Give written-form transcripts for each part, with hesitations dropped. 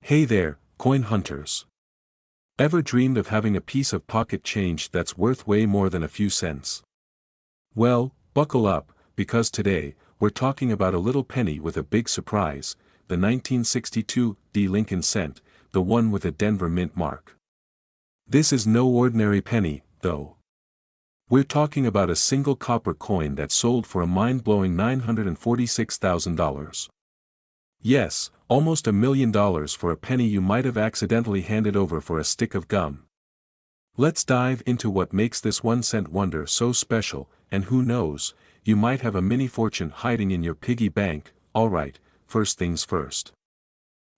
Hey there, coin hunters. Ever dreamed of having a piece of pocket change that's worth way more than a few cents? Well, buckle up, because today, we're talking about a little penny with a big surprise, the 1962 D Lincoln cent, the one with a Denver mint mark. This is no ordinary penny, though. We're talking about a single copper coin that sold for a mind-blowing $946,000. Yes, almost $1 million for a penny you might have accidentally handed over for a stick of gum. Let's dive into what makes this 1 cent wonder so special, and who knows, you might have a mini fortune hiding in your piggy bank. Alright, first things first.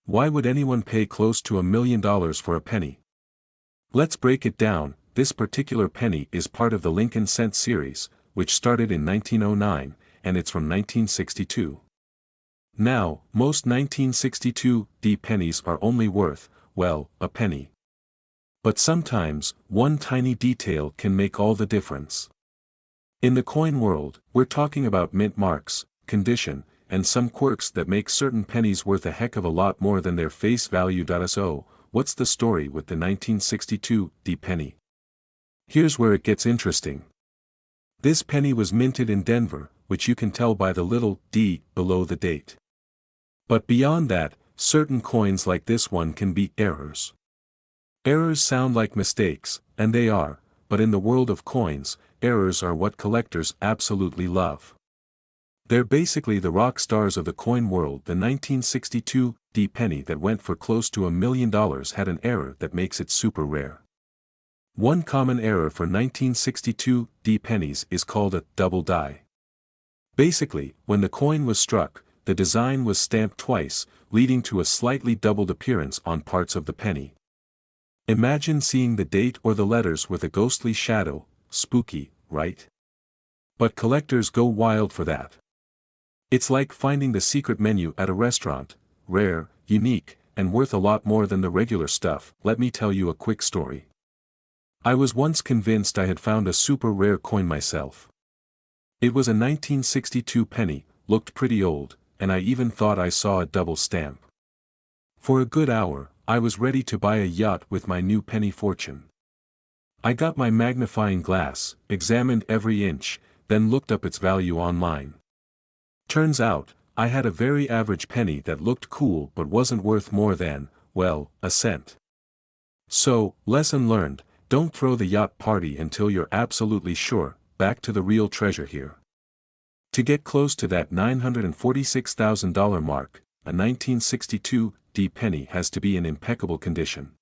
Why would anyone pay close to $1 million for a penny? Let's break it down. This particular penny is part of the Lincoln cent series, which started in 1909, and it's from 1962. Now, most 1962 D pennies are only worth, well, a penny. But sometimes, one tiny detail can make all the difference. In the coin world, we're talking about mint marks, condition, and some quirks that make certain pennies worth a heck of a lot more than their face value. So, what's the story with the 1962 D penny? Here's where it gets interesting. This penny was minted in Denver, which you can tell by the little D below the date. But beyond that, certain coins like this one can be errors. Errors sound like mistakes, and they are, but in the world of coins, errors are what collectors absolutely love. They're basically the rock stars of the coin world. The 1962 D penny that went for close to $1 million had an error that makes it super rare. One common error for 1962 D pennies is called a double die. Basically, when the coin was struck, the design was stamped twice, leading to a slightly doubled appearance on parts of the penny. Imagine seeing the date or the letters with a ghostly shadow. Spooky, right? But collectors go wild for that. It's like finding the secret menu at a restaurant, rare, unique, and worth a lot more than the regular stuff. Let me tell you a quick story. I was once convinced I had found a super rare coin myself. It was a 1962 penny, looked pretty old, and I even thought I saw a double stamp. For a good hour, I was ready to buy a yacht with my new penny fortune. I got my magnifying glass, examined every inch, then looked up its value online. Turns out, I had a very average penny that looked cool but wasn't worth more than, well, a cent. So, lesson learned, don't throw the yacht party until you're absolutely sure. Back to the real treasure here. To get close to that $946,000 mark, a 1962 D penny has to be in impeccable condition.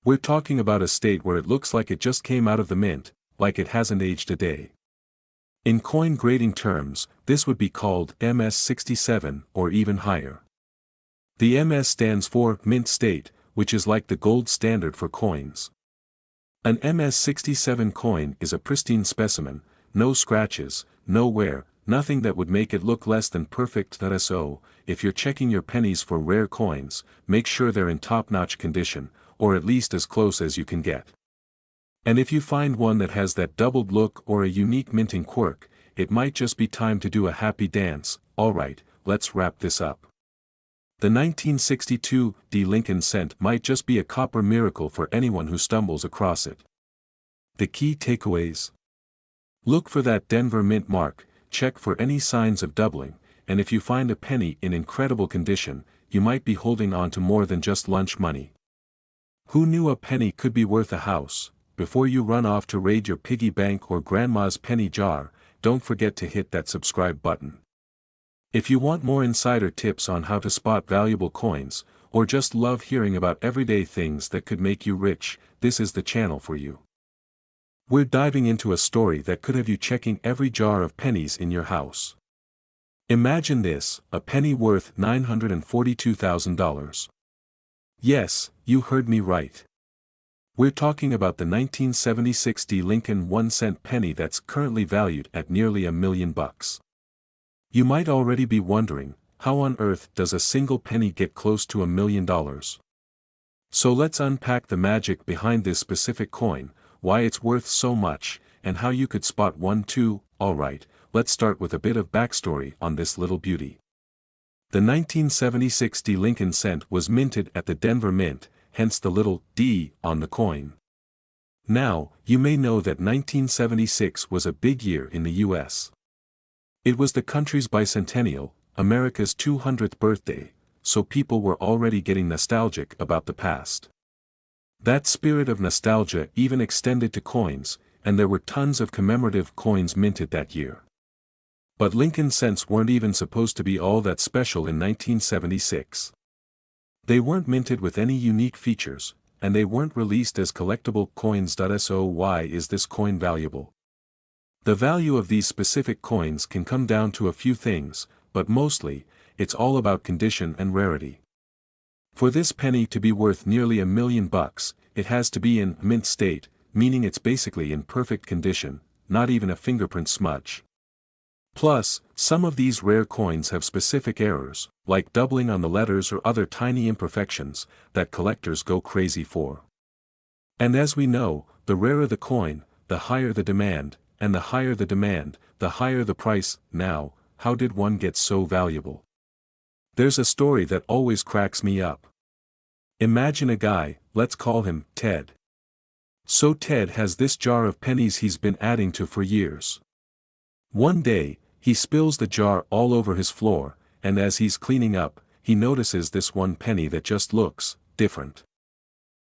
We're talking about a state where it looks like it just came out of the mint, like it hasn't aged a day. In coin grading terms, this would be called MS67 or even higher. The MS stands for mint state, which is like the gold standard for coins. An MS67 coin is a pristine specimen, no scratches, no wear, nothing that would make it look less than perfect. So, if you're checking your pennies for rare coins, make sure they're in top-notch condition, or at least as close as you can get. And if you find one that has that doubled look or a unique minting quirk, it might just be time to do a happy dance. Alright, let's wrap this up. The 1962 D Lincoln cent might just be a copper miracle for anyone who stumbles across it. The key takeaways: look for that Denver mint mark, check for any signs of doubling, and if you find a penny in incredible condition, you might be holding on to more than just lunch money. Who knew a penny could be worth a house? Before you run off to raid your piggy bank or grandma's penny jar, don't forget to hit that subscribe button. If you want more insider tips on how to spot valuable coins, or just love hearing about everyday things that could make you rich, this is the channel for you. We're diving into a story that could have you checking every jar of pennies in your house. Imagine this, a penny worth $942,000. Yes, you heard me right. We're talking about the 1976 D Lincoln 1-cent penny that's currently valued at nearly $1 million. You might already be wondering, how on earth does a single penny get close to $1 million? So let's unpack the magic behind this specific coin, why it's worth so much, and how you could spot one too. Alright, let's start with a bit of backstory on this little beauty. The 1976 D Lincoln cent was minted at the Denver Mint, hence the little D on the coin. Now, you may know that 1976 was a big year in the U.S. It was the country's bicentennial, America's 200th birthday, so people were already getting nostalgic about the past. That spirit of nostalgia even extended to coins, and there were tons of commemorative coins minted that year. But Lincoln cents weren't even supposed to be all that special in 1976. They weren't minted with any unique features, and they weren't released as collectible coins. So why is this coin valuable? The value of these specific coins can come down to a few things, but mostly, it's all about condition and rarity. For this penny to be worth nearly $1 million, it has to be in mint state, meaning it's basically in perfect condition, not even a fingerprint smudge. Plus, some of these rare coins have specific errors, like doubling on the letters or other tiny imperfections, that collectors go crazy for. And as we know, the rarer the coin, the higher the demand, and the higher the demand, the higher the price. Now, how did one get so valuable? There's a story that always cracks me up. Imagine a guy, let's call him Ted. So Ted has this jar of pennies he's been adding to for years. One day, he spills the jar all over his floor, and as he's cleaning up, he notices this one penny that just looks different.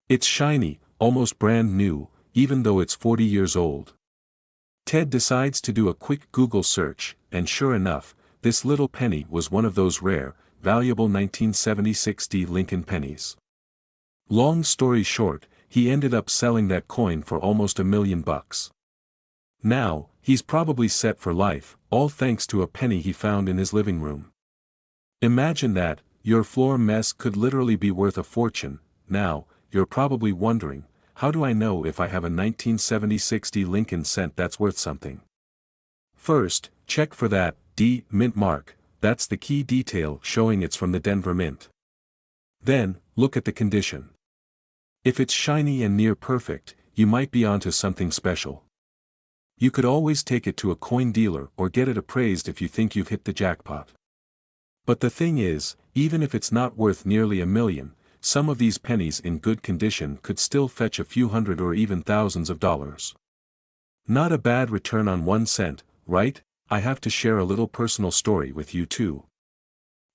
It's shiny, almost brand new, even though it's 40 years old. Ted decides to do a quick Google search, and sure enough, this little penny was one of those rare, valuable 1976 D Lincoln pennies. Long story short, he ended up selling that coin for almost $1 million. Now, he's probably set for life, all thanks to a penny he found in his living room. Imagine that, your floor mess could literally be worth a fortune. Now, you're probably wondering, how do I know if I have a 1976 D Lincoln cent that's worth something? First, check for that D mint mark, that's the key detail showing it's from the Denver Mint. Then, look at the condition. If it's shiny and near perfect, you might be onto something special. You could always take it to a coin dealer or get it appraised if you think you've hit the jackpot. But the thing is, even if it's not worth nearly $1 million, some of these pennies in good condition could still fetch a few hundred or even thousands of dollars. Not a bad return on 1 cent, right? I have to share a little personal story with you too.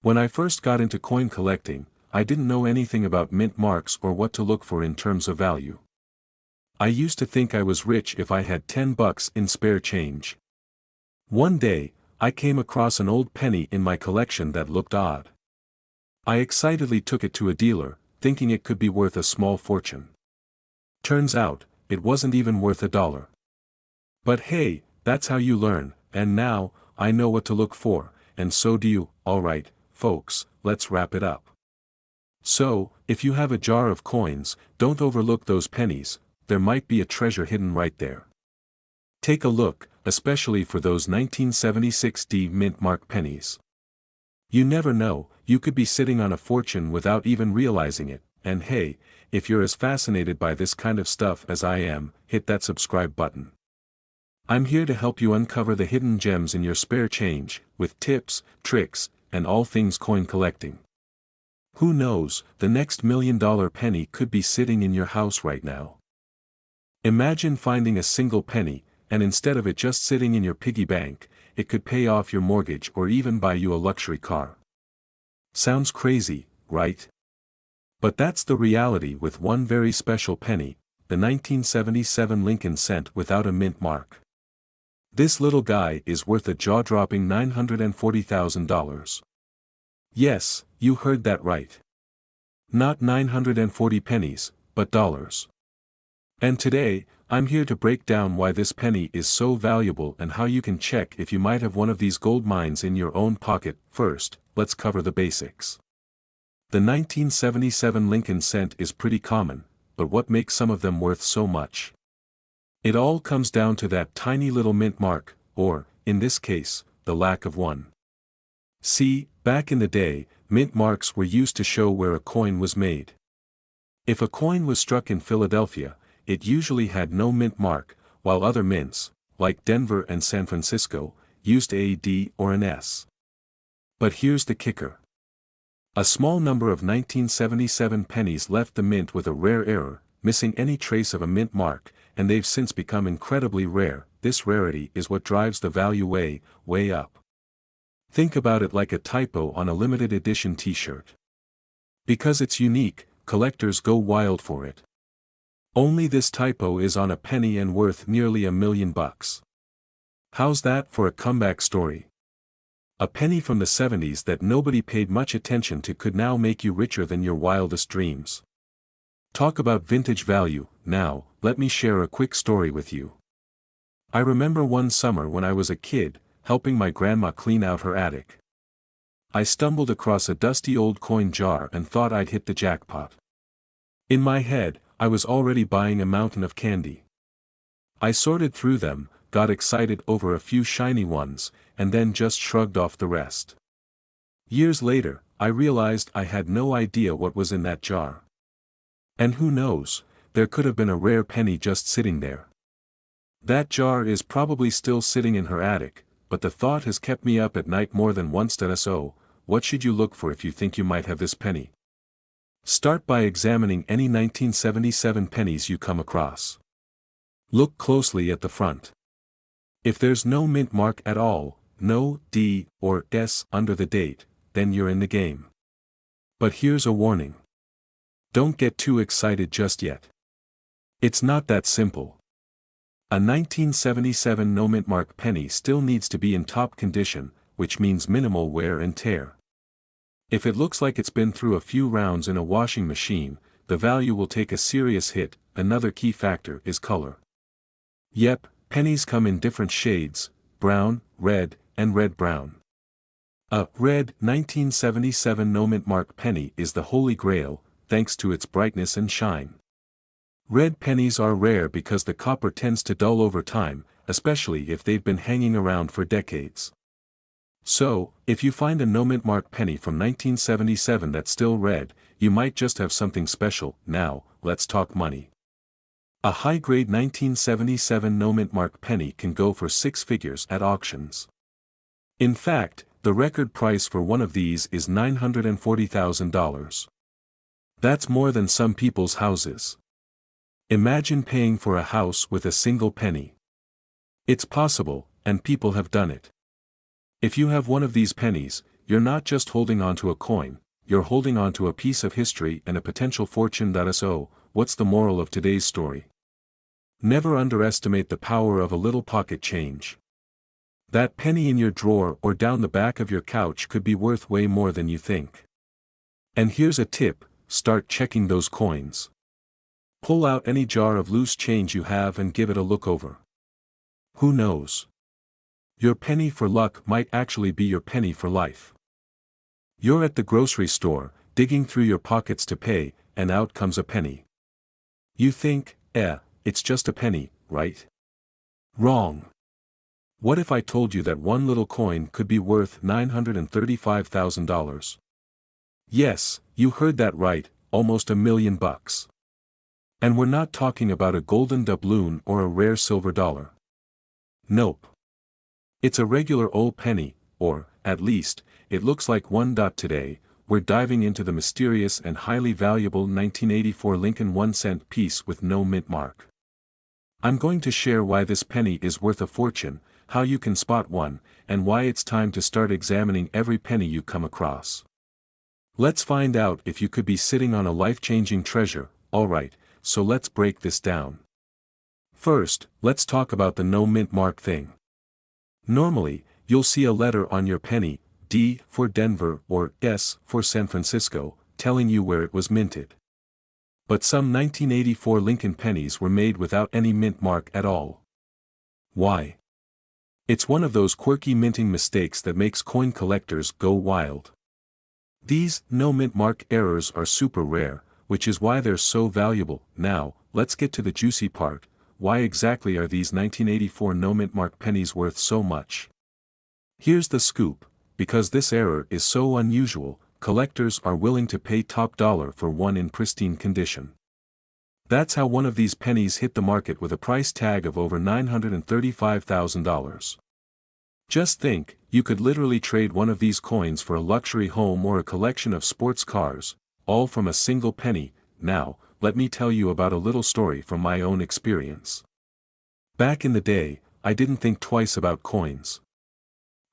When I first got into coin collecting, I didn't know anything about mint marks or what to look for in terms of value. I used to think I was rich if I had $10 in spare change. One day, I came across an old penny in my collection that looked odd. I excitedly took it to a dealer, thinking it could be worth a small fortune. Turns out, it wasn't even worth $1. But hey, that's how you learn, and now, I know what to look for, and so do you. Alright, folks, let's wrap it up. So, if you have a jar of coins, don't overlook those pennies. There might be a treasure hidden right there. Take a look, especially for those 1976 D mint mark pennies. You never know, you could be sitting on a fortune without even realizing it, and hey, if you're as fascinated by this kind of stuff as I am, hit that subscribe button. I'm here to help you uncover the hidden gems in your spare change, with tips, tricks, and all things coin collecting. Who knows, the next $1 million penny could be sitting in your house right now. Imagine finding a single penny, and instead of it just sitting in your piggy bank, it could pay off your mortgage or even buy you a luxury car. Sounds crazy, right? But that's the reality with one very special penny, the 1977 Lincoln cent without a mint mark. This little guy is worth a jaw-dropping $940,000. Yes, you heard that right. Not 940 pennies, but dollars. And today, I'm here to break down why this penny is so valuable and how you can check if you might have one of these gold mines in your own pocket. First, let's cover the basics. The 1977 Lincoln cent is pretty common, but what makes some of them worth so much? It all comes down to that tiny little mint mark, or, in this case, the lack of one. See, back in the day, mint marks were used to show where a coin was made. If a coin was struck in Philadelphia, it usually had no mint mark, while other mints, like Denver and San Francisco, used a D or an S. But here's the kicker. A small number of 1977 pennies left the mint with a rare error, missing any trace of a mint mark, and they've since become incredibly rare. This rarity is what drives the value way up. Think about it like a typo on a limited edition t-shirt. Because it's unique, collectors go wild for it. Only this typo is on a penny and worth nearly $1 million. How's that for a comeback story? A penny from the 70s that nobody paid much attention to could now make you richer than your wildest dreams. Talk about vintage value. Now, let me share a quick story with you. I remember one summer when I was a kid, helping my grandma clean out her attic. I stumbled across a dusty old coin jar and thought I'd hit the jackpot. In my head, I was already buying a mountain of candy. I sorted through them, got excited over a few shiny ones, and then just shrugged off the rest. Years later, I realized I had no idea what was in that jar. And who knows, there could have been a rare penny just sitting there. That jar is probably still sitting in her attic, but the thought has kept me up at night more than once. So, what should you look for if you think you might have this penny? Start by examining any 1977 pennies you come across. Look closely at the front. If there's no mint mark at all, no D or S under the date, then you're in the game. But here's a warning. Don't get too excited just yet. It's not that simple. A 1977 no mint mark penny still needs to be in top condition, which means minimal wear and tear. If it looks like it's been through a few rounds in a washing machine, the value will take a serious hit. Another key factor is color. Yep, pennies come in different shades: brown, red, and red-brown. A red 1977 no mint mark penny is the holy grail, thanks to its brightness and shine. Red pennies are rare because the copper tends to dull over time, especially if they've been hanging around for decades. So, if you find a no mint mark penny from 1977 that's still red, you might just have something special. Now, let's talk money. A high-grade 1977 no mint mark penny can go for six figures at auctions. In fact, the record price for one of these is $940,000. That's more than some people's houses. Imagine paying for a house with a single penny. It's possible, and people have done it. If you have one of these pennies, you're not just holding onto a coin, you're holding onto a piece of history and a potential fortune. So, what's the moral of today's story? Never underestimate the power of a little pocket change. That penny in your drawer or down the back of your couch could be worth way more than you think. And here's a tip: start checking those coins. Pull out any jar of loose change you have and give it a look over. Who knows? Your penny for luck might actually be your penny for life. You're at the grocery store, digging through your pockets to pay, and out comes a penny. You think, it's just a penny, right? Wrong. What if I told you that one little coin could be worth $935,000? Yes, you heard that right, almost $1 million. And we're not talking about a golden doubloon or a rare silver dollar. Nope. It's a regular old penny, or, at least, it looks like one. Today, we're diving into the mysterious and highly valuable 1984 Lincoln 1-cent piece with no mint mark. I'm going to share why this penny is worth a fortune, how you can spot one, and why it's time to start examining every penny you come across. Let's find out if you could be sitting on a life-changing treasure. Alright, so let's break this down. First, let's talk about the no mint mark thing. Normally, you'll see a letter on your penny, D for Denver or S for San Francisco, telling you where it was minted. But some 1984 Lincoln pennies were made without any mint mark at all. Why? It's one of those quirky minting mistakes that makes coin collectors go wild. These no mint mark errors are super rare, which is why they're so valuable. Now, let's get to the juicy part. Why exactly are these 1984 no mint mark pennies worth so much? Here's the scoop: because this error is so unusual, collectors are willing to pay top dollar for one in pristine condition. That's how one of these pennies hit the market with a price tag of over $935,000. Just think, you could literally trade one of these coins for a luxury home or a collection of sports cars, all from a single penny. Now, let me tell you about a little story from my own experience. Back in the day, I didn't think twice about coins.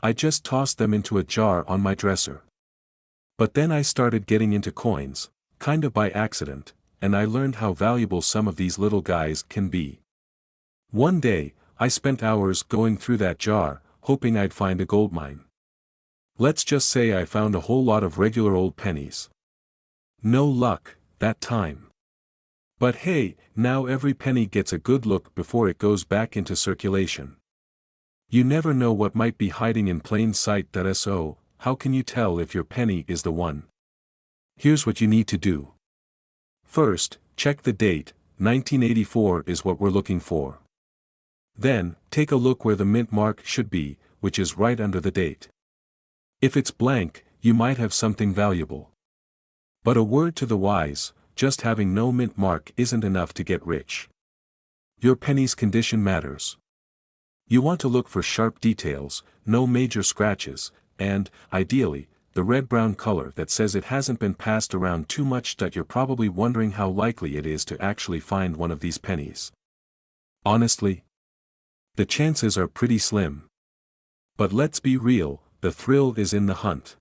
I just tossed them into a jar on my dresser. But then I started getting into coins, kind of by accident, and I learned how valuable some of these little guys can be. One day, I spent hours going through that jar, hoping I'd find a gold mine. Let's just say I found a whole lot of regular old pennies. No luck, that time. But hey, now every penny gets a good look before it goes back into circulation. You never know what might be hiding in plain sight. So, how can you tell if your penny is the one? Here's what you need to do. First, check the date. 1984 is what we're looking for. Then, take a look where the mint mark should be, which is right under the date. If it's blank, you might have something valuable. But a word to the wise, just having no mint mark isn't enough to get rich. Your penny's condition matters. You want to look for sharp details, no major scratches, and, ideally, the red-brown color that says it hasn't been passed around too much. You're probably wondering how likely it is to actually find one of these pennies. Honestly, the chances are pretty slim. But let's be real, the thrill is in the hunt.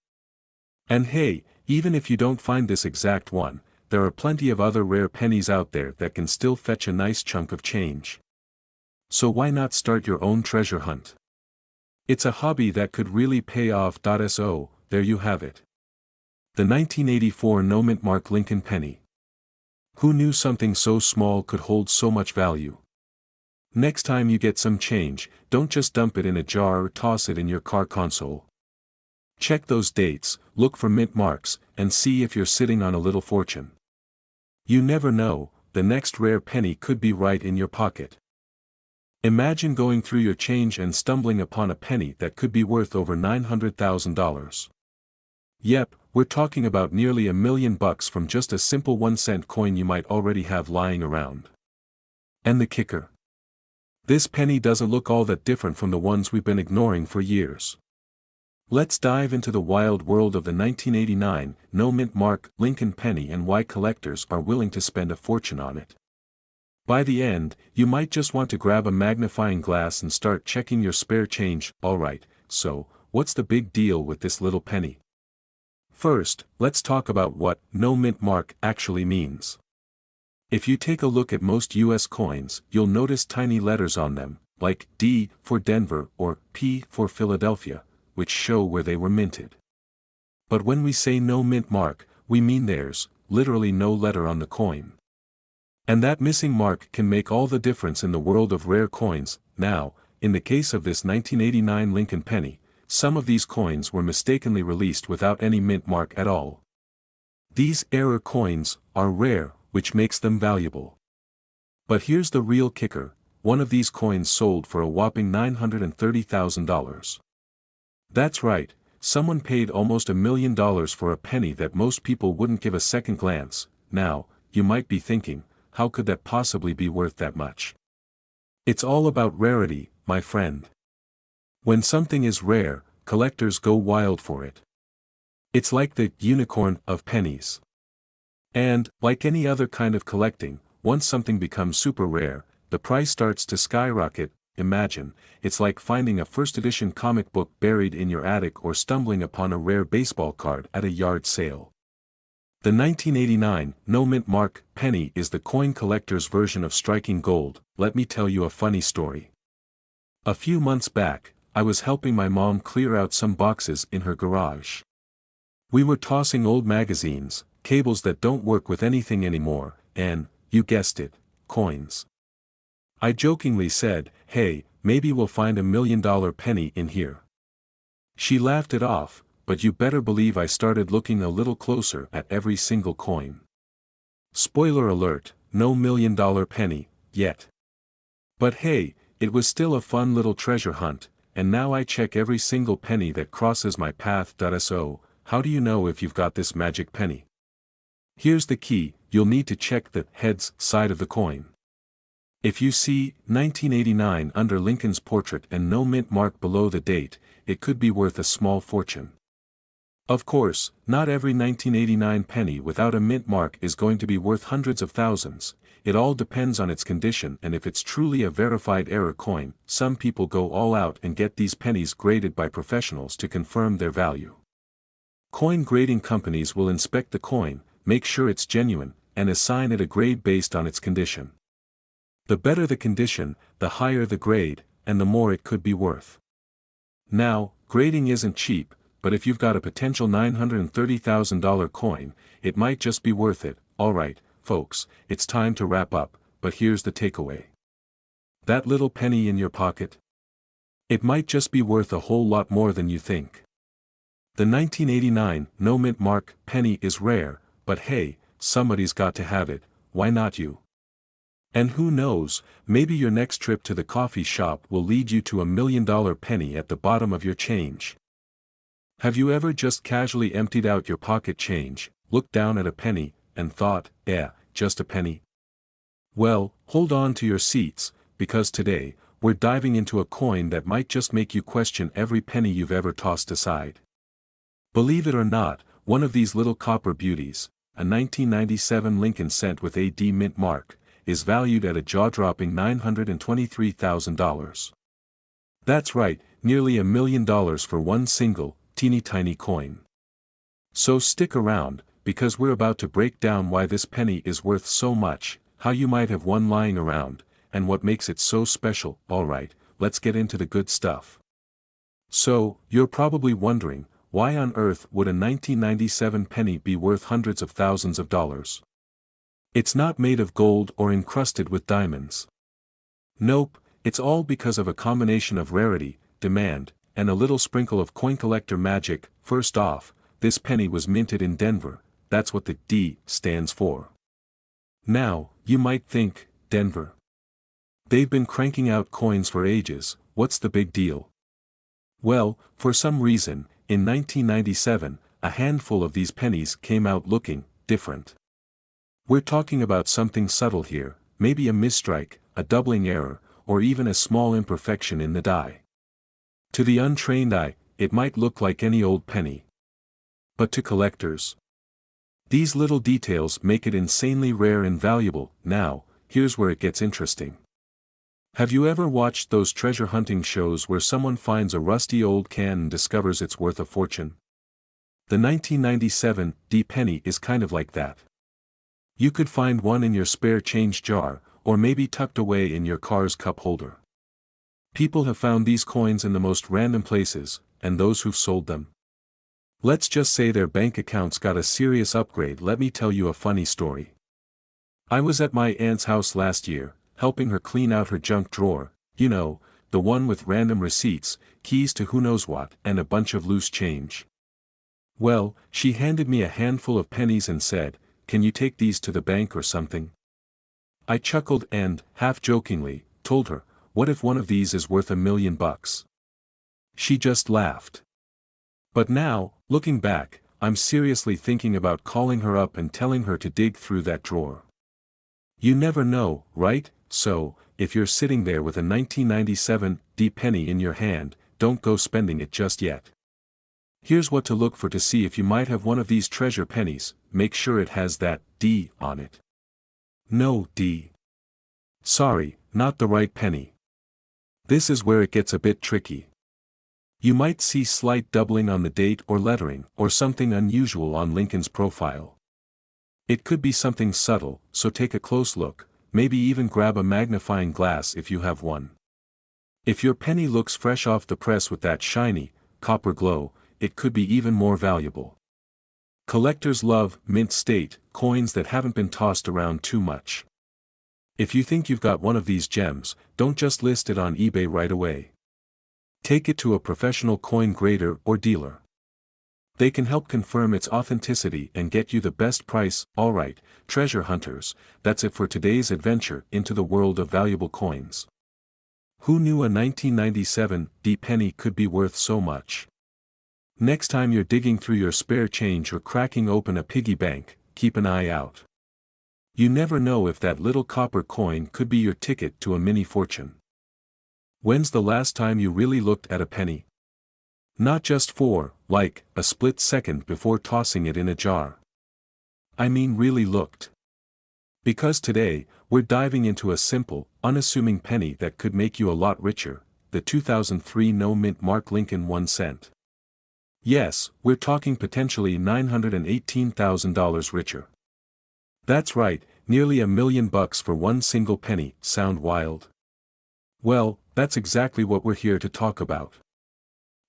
And hey, even if you don't find this exact one, there are plenty of other rare pennies out there that can still fetch a nice chunk of change. So why not start your own treasure hunt? It's a hobby that could really pay off. So, there you have it. The 1984 no mint mark Lincoln penny. Who knew something so small could hold so much value? Next time you get some change, don't just dump it in a jar or toss it in your car console. Check those dates, look for mint marks, and see if you're sitting on a little fortune. You never know, the next rare penny could be right in your pocket. Imagine going through your change and stumbling upon a penny that could be worth over $900,000. Yep, we're talking about nearly $1 million from just a simple 1-cent coin you might already have lying around. And the kicker? This penny doesn't look all that different from the ones we've been ignoring for years. Let's dive into the wild world of the 1989 no mint mark Lincoln penny and why collectors are willing to spend a fortune on it. By the end, you might just want to grab a magnifying glass and start checking your spare change. Alright, so, what's the big deal with this little penny? First, let's talk about what no mint mark actually means. If you take a look at most US coins, you'll notice tiny letters on them, like D for Denver or P for Philadelphia, which show where they were minted. But when we say no mint mark, we mean there's literally no letter on the coin. And that missing mark can make all the difference in the world of rare coins. Now, in the case of this 1989 Lincoln penny, some of these coins were mistakenly released without any mint mark at all. These error coins are rare, which makes them valuable. But here's the real kicker, one of these coins sold for a whopping $930,000. That's right, someone paid almost $1 million for a penny that most people wouldn't give a second glance. Now, you might be thinking, how could that possibly be worth that much? It's all about rarity, my friend. When something is rare, collectors go wild for it. It's like the unicorn of pennies. And, like any other kind of collecting, once something becomes super rare, the price starts to skyrocket. Imagine, it's like finding a first-edition comic book buried in your attic or stumbling upon a rare baseball card at a yard sale. The 1989 no mint mark penny is the coin collector's version of striking gold. Let me tell you a funny story. A few months back, I was helping my mom clear out some boxes in her garage. We were tossing old magazines, cables that don't work with anything anymore, and, you guessed it, coins. I jokingly said, "Hey, maybe we'll find $1 million penny in here." She laughed it off, but you better believe I started looking a little closer at every single coin. Spoiler alert, no $1 million penny, yet. But hey, it was still a fun little treasure hunt, and now I check every single penny that crosses my path. So, how do you know if you've got this magic penny? Here's the key, you'll need to check the heads side of the coin. If you see 1989 under Lincoln's portrait and no mint mark below the date, it could be worth a small fortune. Of course, not every 1989 penny without a mint mark is going to be worth hundreds of thousands. It all depends on its condition and if it's truly a verified error coin. Some people go all out and get these pennies graded by professionals to confirm their value. Coin grading companies will inspect the coin, make sure it's genuine, and assign it a grade based on its condition. The better the condition, the higher the grade, and the more it could be worth. Now, grading isn't cheap, but if you've got a potential $930,000 coin, it might just be worth it. Alright, folks, it's time to wrap up, but here's the takeaway. That little penny in your pocket? It might just be worth a whole lot more than you think. The 1989 no mint mark penny is rare, but hey, somebody's got to have it, why not you? And who knows, maybe your next trip to the coffee shop will lead you to $1 million penny at the bottom of your change. Have you ever just casually emptied out your pocket change, looked down at a penny, and thought, just a penny? Well, hold on to your seats, because today, we're diving into a coin that might just make you question every penny you've ever tossed aside. Believe it or not, one of these little copper beauties, a 1997 Lincoln cent with a D mint mark, is valued at a jaw-dropping $923,000. That's right, nearly $1 million for one single, teeny-tiny coin. So stick around, because we're about to break down why this penny is worth so much, how you might have one lying around, and what makes it so special. Alright, let's get into the good stuff. So, you're probably wondering, why on earth would a 1997 penny be worth hundreds of thousands of dollars? It's not made of gold or encrusted with diamonds. Nope, it's all because of a combination of rarity, demand, and a little sprinkle of coin collector magic. First off, this penny was minted in Denver, that's what the D stands for. Now, you might think, Denver. They've been cranking out coins for ages, what's the big deal? Well, for some reason, in 1997, a handful of these pennies came out looking different. We're talking about something subtle here, maybe a misstrike, a doubling error, or even a small imperfection in the die. To the untrained eye, it might look like any old penny. But to collectors, these little details make it insanely rare and valuable. Now, here's where it gets interesting. Have you ever watched those treasure hunting shows where someone finds a rusty old can and discovers it's worth a fortune? The 1997 D penny is kind of like that. You could find one in your spare change jar, or maybe tucked away in your car's cup holder. People have found these coins in the most random places, and those who've sold them, let's just say their bank accounts got a serious upgrade. Let me tell you a funny story. I was at my aunt's house last year, helping her clean out her junk drawer, you know, the one with random receipts, keys to who knows what, and a bunch of loose change. Well, she handed me a handful of pennies and said, "Can you take these to the bank or something?" I chuckled and, half-jokingly, told her, "What if one of these is worth $1 million?" She just laughed. But now, looking back, I'm seriously thinking about calling her up and telling her to dig through that drawer. You never know, right? So, if you're sitting there with a 1997 D penny in your hand, don't go spending it just yet. Here's what to look for to see if you might have one of these treasure pennies. Make sure it has that D on it. No D. Sorry, not the right penny. This is where it gets a bit tricky. You might see slight doubling on the date or lettering, or something unusual on Lincoln's profile. It could be something subtle, so take a close look, maybe even grab a magnifying glass if you have one. If your penny looks fresh off the press with that shiny, copper glow, it could be even more valuable. Collectors love mint state coins that haven't been tossed around too much. If you think you've got one of these gems, don't just list it on eBay right away. Take it to a professional coin grader or dealer. They can help confirm its authenticity and get you the best price. Alright, treasure hunters, that's it for today's adventure into the world of valuable coins. Who knew a 1997 D penny could be worth so much? Next time you're digging through your spare change or cracking open a piggy bank, keep an eye out. You never know if that little copper coin could be your ticket to a mini fortune. When's the last time you really looked at a penny? Not just for, like, a split second before tossing it in a jar. I mean really looked. Because today, we're diving into a simple, unassuming penny that could make you a lot richer, the 2003 no-mint mark Lincoln 1 cent. Yes, we're talking potentially $918,000 richer. That's right, nearly $1 million for one single penny. Sound wild? Well, that's exactly what we're here to talk about.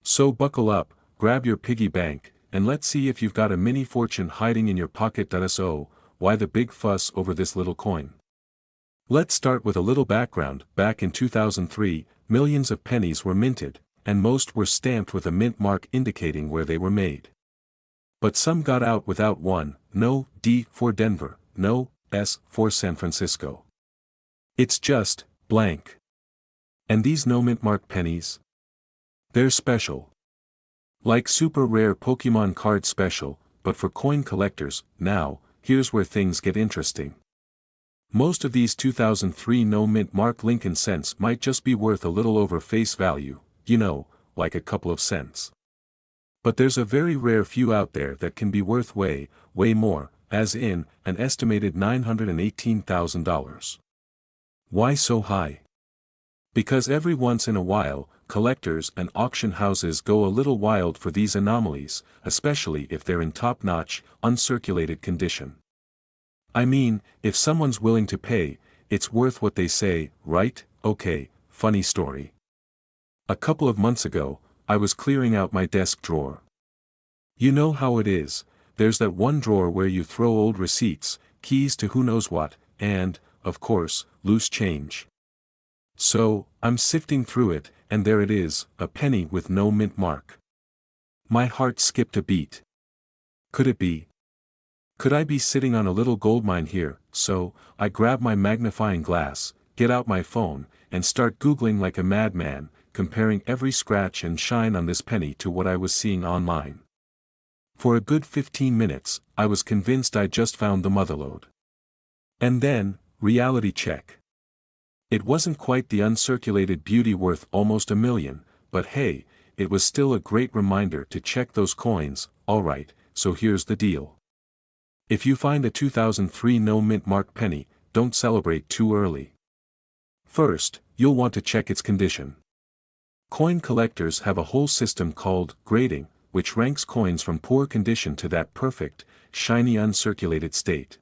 So buckle up, grab your piggy bank, and let's see if you've got a mini fortune hiding in your pocket. So, why the big fuss over this little coin? Let's start with a little background. Back in 2003, millions of pennies were minted, and most were stamped with a mint mark indicating where they were made. But some got out without one, no D for Denver, no S for San Francisco. It's just blank. And these no mint mark pennies? They're special. Like super rare Pokemon card special, but for coin collectors. Now, here's where things get interesting. Most of these 2003 no mint mark Lincoln cents might just be worth a little over face value, like a couple of cents. But there's a very rare few out there that can be worth way more, as in, an estimated $918,000. Why so high? Because every once in a while, collectors and auction houses go a little wild for these anomalies, especially if they're in top-notch, uncirculated condition. I mean, if someone's willing to pay, it's worth what they say, right? Okay, funny story. A couple of months ago, I was clearing out my desk drawer. You know how it is, there's that one drawer where you throw old receipts, keys to who knows what, and, of course, loose change. So, I'm sifting through it, and there it is, a penny with no mint mark. My heart skipped a beat. Could it be? Could I be sitting on a little goldmine here? So, I grab my magnifying glass, get out my phone, and start Googling like a madman, comparing every scratch and shine on this penny to what I was seeing online. For a good 15 minutes, I was convinced I just found the motherlode. And then, reality check. It wasn't quite the uncirculated beauty worth almost $1 million, but hey, it was still a great reminder to check those coins. Alright, so here's the deal. If you find a 2003 no mint mark penny, don't celebrate too early. First, you'll want to check its condition. Coin collectors have a whole system called grading, which ranks coins from poor condition to that perfect, shiny uncirculated state.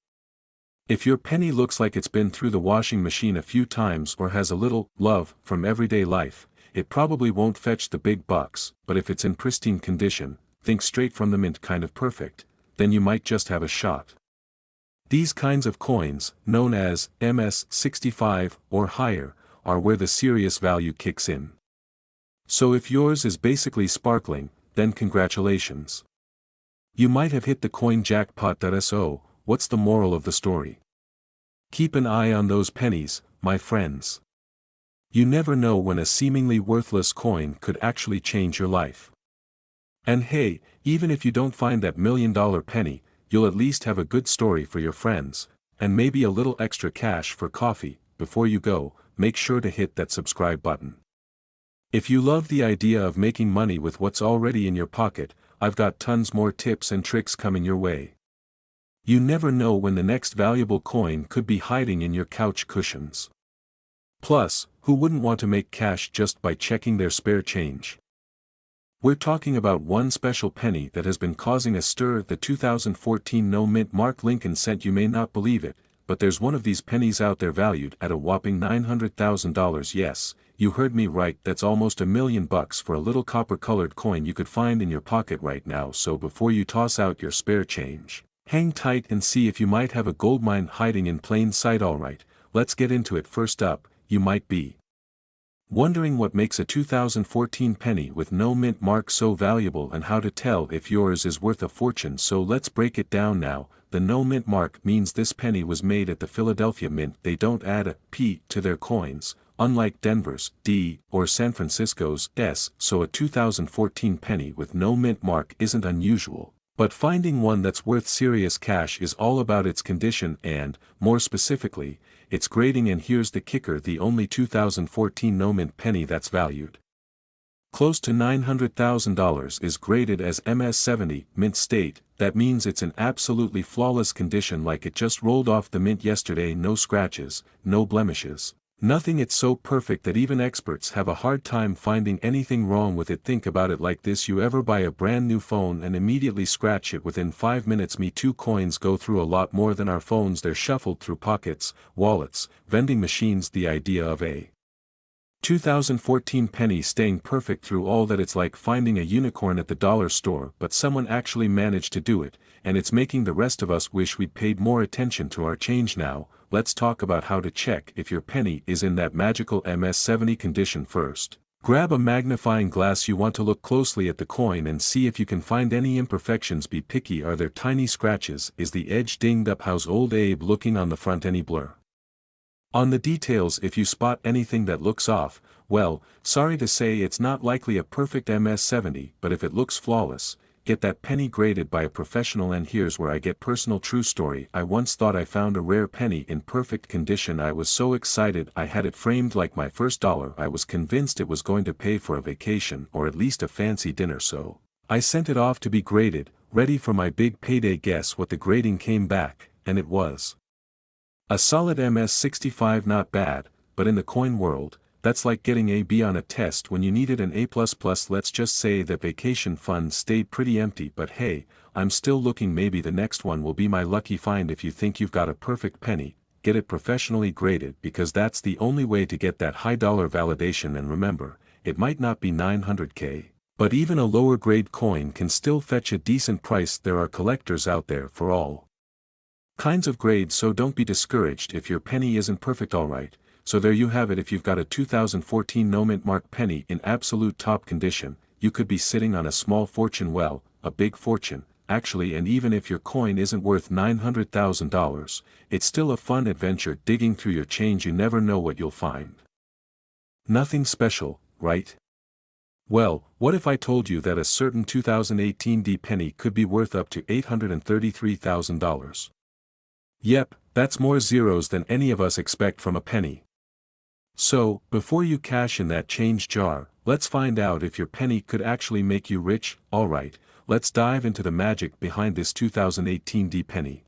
If your penny looks like it's been through the washing machine a few times or has a little love from everyday life, it probably won't fetch the big bucks. But if it's in pristine condition, think straight from the mint kind of perfect, then you might just have a shot. These kinds of coins, known as MS-65 or higher, are where the serious value kicks in. So if yours is basically sparkling, then congratulations. You might have hit the coin jackpot. So, what's the moral of the story? Keep an eye on those pennies, my friends. You never know when a seemingly worthless coin could actually change your life. And hey, even if you don't find that $1 million penny, you'll at least have a good story for your friends, and maybe a little extra cash for coffee. Before you go, make sure to hit that subscribe button. If you love the idea of making money with what's already in your pocket, I've got tons more tips and tricks coming your way. You never know when the next valuable coin could be hiding in your couch cushions. Plus, who wouldn't want to make cash just by checking their spare change? We're talking about one special penny that has been causing a stir, the 2014 no mint mark Lincoln cent. You may not believe it, but there's one of these pennies out there valued at a whopping $900,000. Yes, you heard me right, that's almost $1 million for a little copper-colored coin you could find in your pocket right now. So before you toss out your spare change, hang tight and see if you might have a goldmine hiding in plain sight. Alright, let's get into it. First up, you might be wondering what makes a 2014 penny with no mint mark so valuable and how to tell if yours is worth a fortune. So let's break it down now. The no mint mark means this penny was made at the Philadelphia Mint. They don't add a P to their coins, unlike Denver's D or San Francisco's S. So a 2014 penny with no mint mark isn't unusual, But finding one that's worth serious cash is all about its condition and, more specifically, its grading. And here's the kicker: the only 2014 no-mint penny that's valued close to $900,000 is graded as MS-70, mint state. That means it's in absolutely flawless condition, like it just rolled off the mint yesterday. No scratches, no blemishes. Nothing. It's so perfect that even experts have a hard time finding anything wrong with it. Think about it like this: you ever buy a brand new phone and immediately scratch it within 5 minutes? Me too. Coins go through a lot more than our phones. They're shuffled through pockets, wallets, vending machines. The idea of a 2014 penny staying perfect through all that, it's like finding a unicorn at the dollar store, but someone actually managed to do it, and it's making the rest of us wish we'd paid more attention to our change. Now, let's talk about how to check if your penny is in that magical MS-70 condition. First, grab a magnifying glass. You want to look closely at the coin and see if you can find any imperfections. Be picky. Are there tiny scratches? Is the edge dinged up? How's old Abe looking on the front? Any blur on the details? If you spot anything that looks off, well, sorry to say it's not likely a perfect MS-70, but if it looks flawless, get that penny graded by a professional. And here's where I get personal. True story: I once thought I found a rare penny in perfect condition. I was so excited. I had it framed like my first dollar. I was convinced it was going to pay for a vacation or at least a fancy dinner, so I sent it off to be graded, ready for my big payday. Guess what the grading came back, and it was a solid MS-65. Not bad, but in the coin world, that's like getting a B on a test when you needed an A++. Let's just say that vacation fund stayed pretty empty, but hey, I'm still looking. Maybe the next one will be my lucky find. If you think you've got a perfect penny, get it professionally graded, because that's the only way to get that high dollar validation. And remember, it might not be 900K, but even a lower grade coin can still fetch a decent price. There are collectors out there for all kinds of grades, so don't be discouraged if your penny isn't perfect. Alright, so there you have it. If you've got a 2014 no-mint mark penny in absolute top condition, you could be sitting on a small fortune. Well, a big fortune, actually. And even if your coin isn't worth $900,000, it's still a fun adventure digging through your change. You never know what you'll find. Nothing special, right? Well, what if I told you that a certain 2018 D penny could be worth up to $833,000? Yep, that's more zeros than any of us expect from a penny. So, before you cash in that change jar, let's find out if your penny could actually make you rich. Alright, let's dive into the magic behind this 2018 D penny.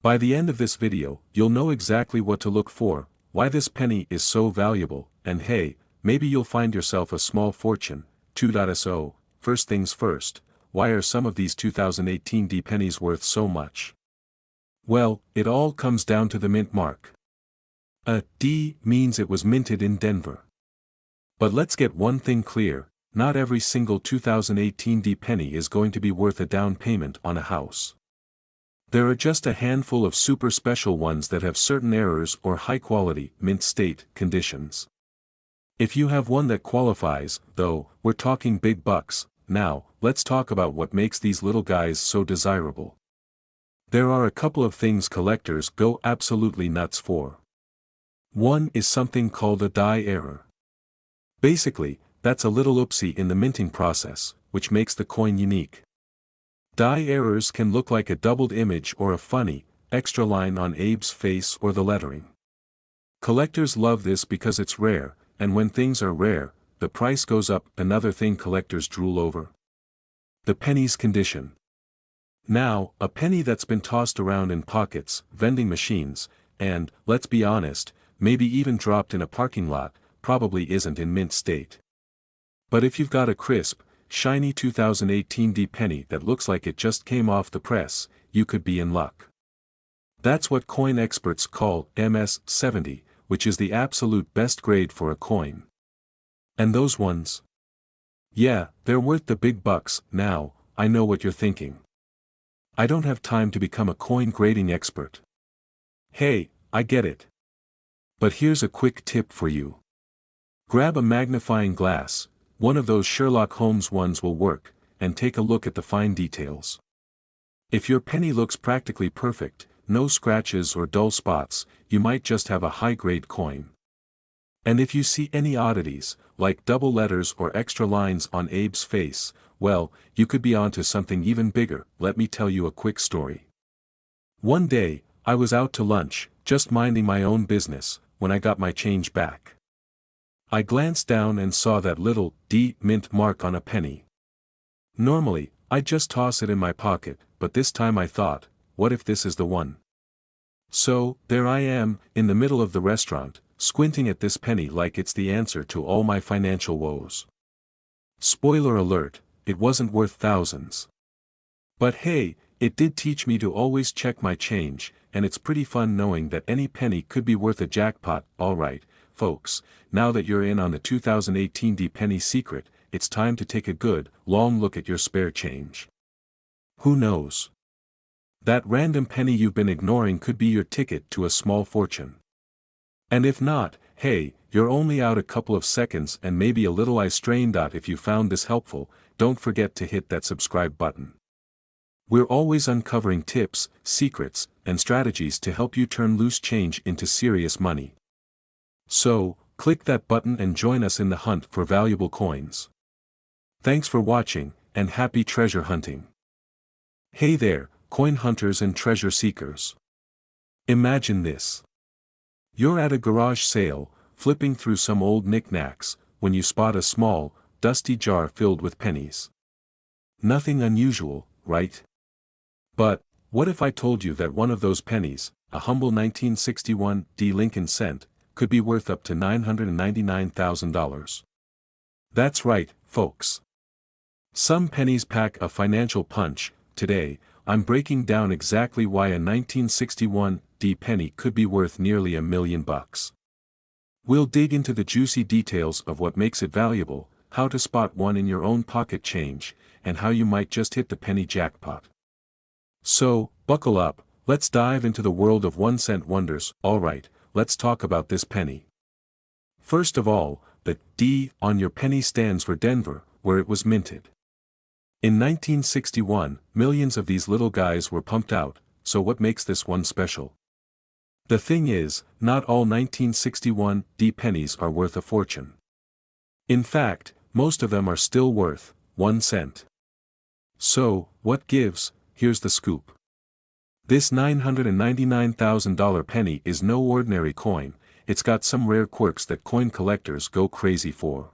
By the end of this video, you'll know exactly what to look for, why this penny is so valuable, and hey, maybe you'll find yourself a small fortune. 2.0, first things first, why are some of these 2018 D pennies worth so much? Well, it all comes down to the mint mark. A D means it was minted in Denver. But let's get one thing clear: not every single 2018 D penny is going to be worth a down payment on a house. There are just a handful of super special ones that have certain errors or high-quality, mint state conditions. If you have one that qualifies, though, we're talking big bucks. Now, let's talk about what makes these little guys so desirable. There are a couple of things collectors go absolutely nuts for. One is something called a die error. Basically, that's a little oopsie in the minting process, which makes the coin unique. Die errors can look like a doubled image or a funny, extra line on Abe's face or the lettering. Collectors love this because it's rare, and when things are rare, the price goes up. Another thing collectors drool over: the penny's condition. Now, a penny that's been tossed around in pockets, vending machines, and, let's be honest, maybe even dropped in a parking lot, probably isn't in mint state. But if you've got a crisp, shiny 2018 D penny that looks like it just came off the press, you could be in luck. That's what coin experts call MS-70, which is the absolute best grade for a coin. And those ones? Yeah, they're worth the big bucks. Now, I know what you're thinking. I don't have time to become a coin grading expert. Hey, I get it. But here's a quick tip for you. Grab a magnifying glass, one of those Sherlock Holmes ones will work, and take a look at the fine details. If your penny looks practically perfect, no scratches or dull spots, you might just have a high-grade coin. And if you see any oddities, like double letters or extra lines on Abe's face, well, you could be onto something even bigger. Let me tell you a quick story. One day, I was out to lunch, just minding my own business, when I got my change back. I glanced down and saw that little D mint mark on a penny. Normally, I'd just toss it in my pocket, but this time I thought, what if this is the one? So, there I am, in the middle of the restaurant, squinting at this penny like it's the answer to all my financial woes. Spoiler alert, it wasn't worth thousands. But hey, it did teach me to always check my change, and it's pretty fun knowing that any penny could be worth a jackpot. Alright, folks, now that you're in on the 2018 D-Penny secret, it's time to take a good, long look at your spare change. Who knows? That random penny you've been ignoring could be your ticket to a small fortune. And if not, hey, you're only out a couple of seconds and maybe a little eye strained. If you found this helpful, don't forget to hit that subscribe button. We're always uncovering tips, secrets, and strategies to help you turn loose change into serious money. So, click that button and join us in the hunt for valuable coins. Thanks for watching, and happy treasure hunting. Hey there, coin hunters and treasure seekers. Imagine this. You're at a garage sale, flipping through some old knickknacks, when you spot a small, dusty jar filled with pennies. Nothing unusual, right? But, what if I told you that one of those pennies, a humble 1961 D Lincoln cent, could be worth up to $999,000? That's right, folks. Some pennies pack a financial punch. Today, I'm breaking down exactly why a 1961 D penny could be worth nearly $1 million. We'll dig into the juicy details of what makes it valuable, how to spot one in your own pocket change, and how you might just hit the penny jackpot. So, buckle up, let's dive into the world of 1-cent wonders. Alright, let's talk about this penny. First of all, the D on your penny stands for Denver, where it was minted. In 1961, millions of these little guys were pumped out, so what makes this one special? The thing is, not all 1961 D pennies are worth a fortune. In fact, most of them are still worth 1 cent. So, what gives? Here's the scoop. This $999,000 penny is no ordinary coin, it's got some rare quirks that coin collectors go crazy for.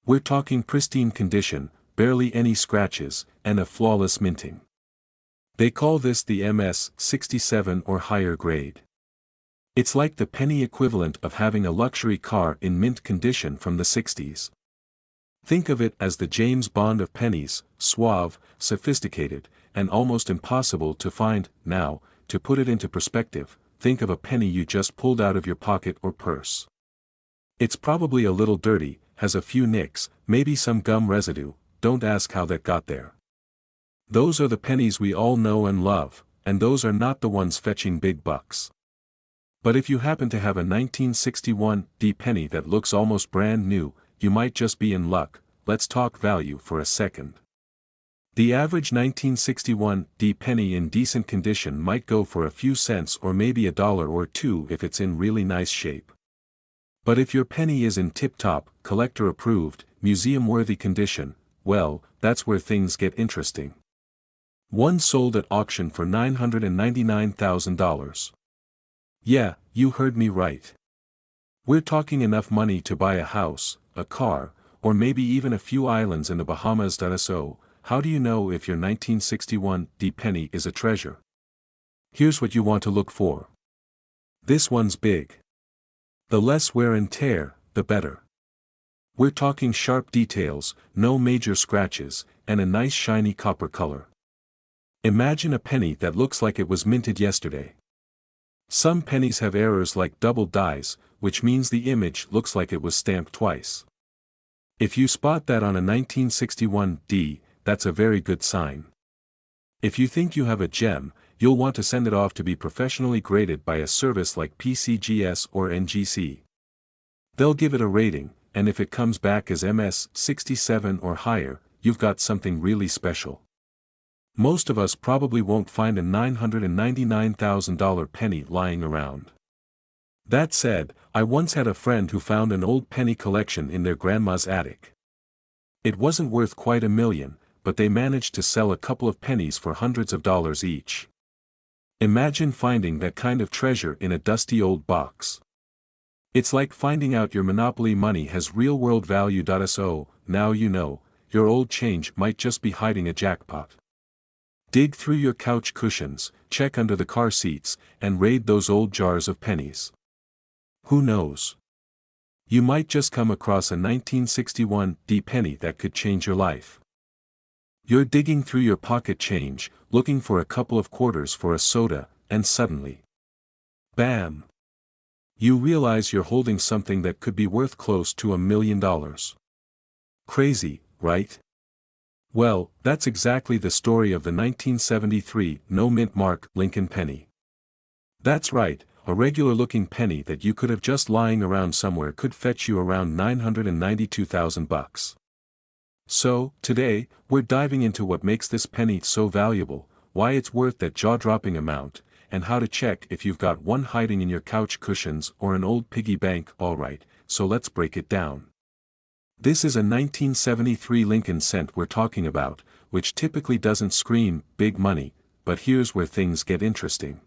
We're talking pristine condition, barely any scratches, and a flawless minting. They call this the MS-67 or higher grade. It's like the penny equivalent of having a luxury car in mint condition from the 60s. Think of it as the James Bond of pennies, suave, sophisticated, and almost impossible to find. Now, to put it into perspective, think of a penny you just pulled out of your pocket or purse. It's probably a little dirty, has a few nicks, maybe some gum residue. Don't ask how that got there. Those are the pennies we all know and love, and those are not the ones fetching big bucks. But if you happen to have a 1961 D penny that looks almost brand new, you might just be in luck. Let's talk value for a second. The average 1961 D penny in decent condition might go for a few cents or maybe $1 or $2 if it's in really nice shape. But if your penny is in tip-top, collector-approved, museum-worthy condition, well, that's where things get interesting. One sold at auction for $999,000. Yeah, you heard me right. We're talking enough money to buy a house, a car, or maybe even a few islands in the Bahamas. So, how do you know if your 1961 D penny is a treasure? Here's what you want to look for. This one's big. The less wear and tear, the better. We're talking sharp details, no major scratches, and a nice shiny copper color. Imagine a penny that looks like it was minted yesterday. Some pennies have errors like double dies, which means the image looks like it was stamped twice. If you spot that on a 1961 D, that's a very good sign. If you think you have a gem, you'll want to send it off to be professionally graded by a service like PCGS or NGC. They'll give it a rating, and if it comes back as MS-67 or higher, you've got something really special. Most of us probably won't find a $999,000 penny lying around. That said, I once had a friend who found an old penny collection in their grandma's attic. It wasn't worth quite $1 million, but they managed to sell a couple of pennies for hundreds of dollars each. Imagine finding that kind of treasure in a dusty old box. It's like finding out your Monopoly money has real-world value. So, now you know, your old change might just be hiding a jackpot. Dig through your couch cushions, check under the car seats, and raid those old jars of pennies. Who knows? You might just come across a 1961 penny that could change your life. You're digging through your pocket change, looking for a couple of quarters for a soda, and suddenly, bam! You realize you're holding something that could be worth close to $1 million. Crazy, right? Well, that's exactly the story of the 1973 no mint mark Lincoln penny. That's right, a regular-looking penny that you could have just lying around somewhere could fetch you around $992,000. So, today, we're diving into what makes this penny so valuable, why it's worth that jaw-dropping amount, and how to check if you've got one hiding in your couch cushions or an old piggy bank. Alright, so let's break it down. This is a 1973 Lincoln cent we're talking about, which typically doesn't scream big money, but here's where things get interesting.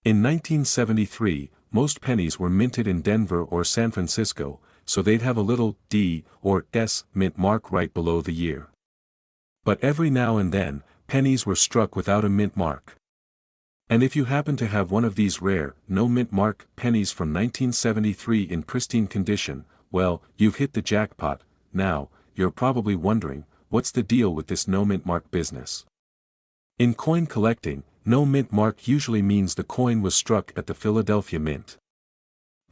In 1973, most pennies were minted in Denver or San Francisco, so they'd have a little D or S mint mark right below the year. But every now and then, pennies were struck without a mint mark. And if you happen to have one of these rare, no mint mark pennies from 1973 in pristine condition, well, you've hit the jackpot. Now, you're probably wondering, what's the deal with this no mint mark business? In coin collecting, no mint mark usually means the coin was struck at the Philadelphia Mint.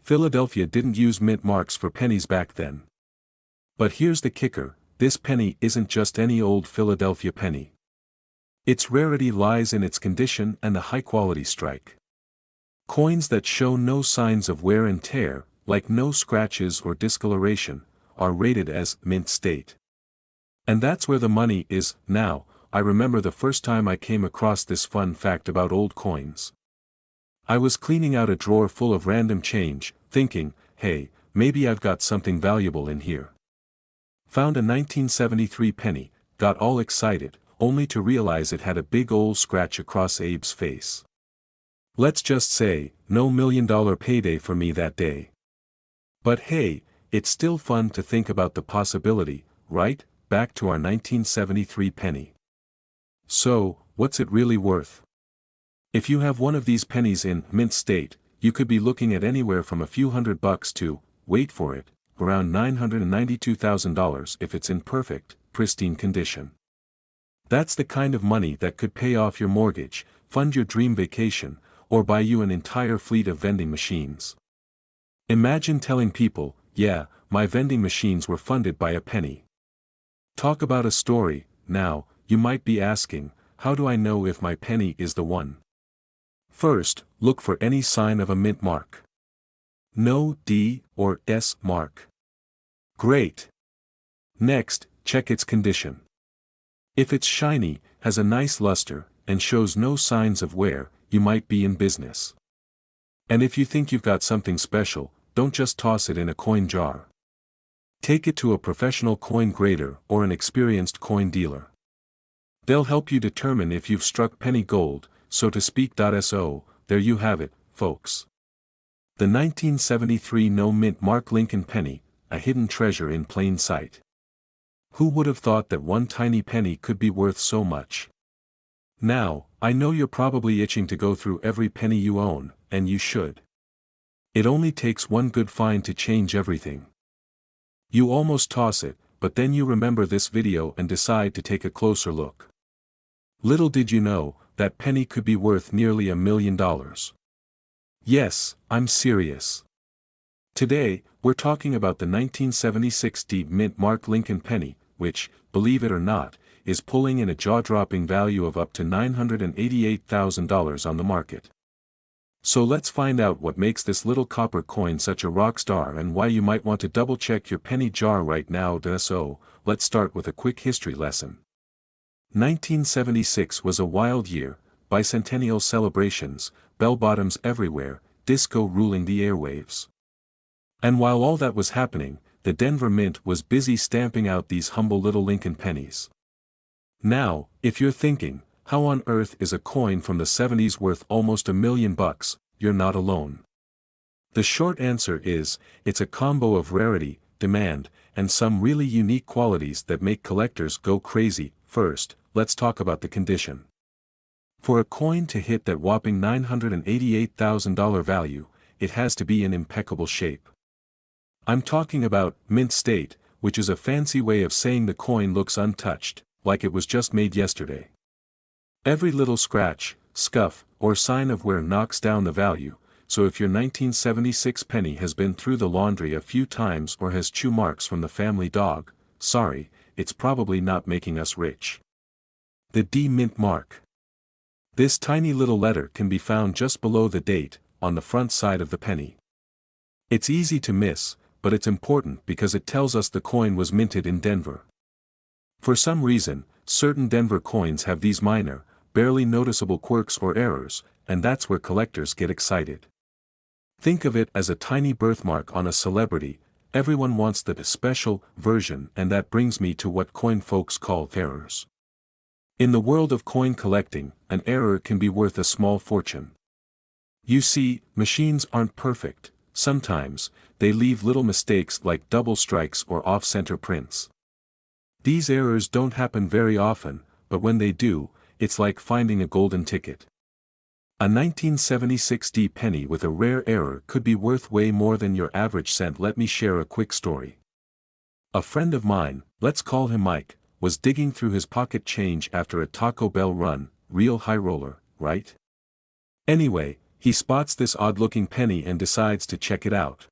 Philadelphia didn't use mint marks for pennies back then. But here's the kicker, this penny isn't just any old Philadelphia penny. Its rarity lies in its condition and the high-quality strike. Coins that show no signs of wear and tear, like no scratches or discoloration, are rated as mint state. And that's where the money is. Now, I remember the first time I came across this fun fact about old coins. I was cleaning out a drawer full of random change, thinking, hey, maybe I've got something valuable in here. Found a 1973 penny, got all excited, only to realize it had a big old scratch across Abe's face. Let's just say, no $1 million payday for me that day. But hey, it's still fun to think about the possibility, right? Back to our 1973 penny. So, what's it really worth? If you have one of these pennies in mint state, you could be looking at anywhere from a few $100 to, wait for it, around $992,000 if it's in perfect, pristine condition. That's the kind of money that could pay off your mortgage, fund your dream vacation, or buy you an entire fleet of vending machines. Imagine telling people, yeah, my vending machines were funded by a penny. Talk about a story. Now, you might be asking, how do I know if my penny is the one? First, look for any sign of a mint mark. No D or S mark. Great. Next, check its condition. If it's shiny, has a nice luster, and shows no signs of wear, you might be in business. And if you think you've got something special, don't just toss it in a coin jar. Take it to a professional coin grader or an experienced coin dealer. They'll help you determine if you've struck penny gold, so to speak. So, there you have it, folks. The 1973 no mint mark Lincoln penny, a hidden treasure in plain sight. Who would have thought that one tiny penny could be worth so much? Now, I know you're probably itching to go through every penny you own, and you should. It only takes one good find to change everything. You almost toss it, but then you remember this video and decide to take a closer look. Little did you know, that penny could be worth nearly $1 million. Yes, I'm serious. Today, we're talking about the 1976 mint mark Lincoln penny, which, believe it or not, is pulling in a jaw-dropping value of up to $988,000 on the market. So let's find out what makes this little copper coin such a rock star and why you might want to double-check your penny jar right now. So, let's start with a quick history lesson. 1976 was a wild year, bicentennial celebrations, bell-bottoms everywhere, disco ruling the airwaves. And while all that was happening, the Denver Mint was busy stamping out these humble little Lincoln pennies. Now, if you're thinking, how on earth is a coin from the 70s worth almost $1 million, you're not alone. The short answer is, it's a combo of rarity, demand, and some really unique qualities that make collectors go crazy. First, let's talk about the condition. For a coin to hit that whopping $988,000 value, it has to be in impeccable shape. I'm talking about mint state, which is a fancy way of saying the coin looks untouched, like it was just made yesterday. Every little scratch, scuff, or sign of wear knocks down the value, so if your 1976 penny has been through the laundry a few times or has chew marks from the family dog, sorry, it's probably not making us rich. The D mint mark. This tiny little letter can be found just below the date, on the front side of the penny. It's easy to miss, but it's important because it tells us the coin was minted in Denver. For some reason, certain Denver coins have these minor, barely noticeable quirks or errors, and that's where collectors get excited. Think of it as a tiny birthmark on a celebrity. Everyone wants the special version, and that brings me to what coin folks call errors. In the world of coin collecting, an error can be worth a small fortune. You see, machines aren't perfect. Sometimes, they leave little mistakes like double strikes or off-center prints. These errors don't happen very often, but when they do, it's like finding a golden ticket. A 1976 D penny with a rare error could be worth way more than your average cent. Let me share a quick story. A friend of mine, let's call him Mike, was digging through his pocket change after a Taco Bell run, real high roller, right? Anyway, he spots this odd-looking penny and decides to check it out.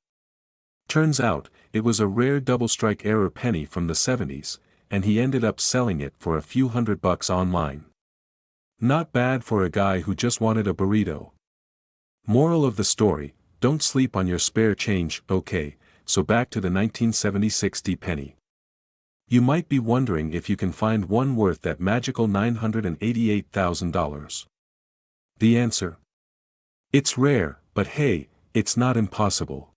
Turns out, it was a rare double-strike error penny from the 70s, and he ended up selling it for a few $100 online. Not bad for a guy who just wanted a burrito. Moral of the story, don't sleep on your spare change. Okay, so back to the 1976 D penny. You might be wondering if you can find one worth that magical $988,000. The answer? It's rare, but hey, it's not impossible.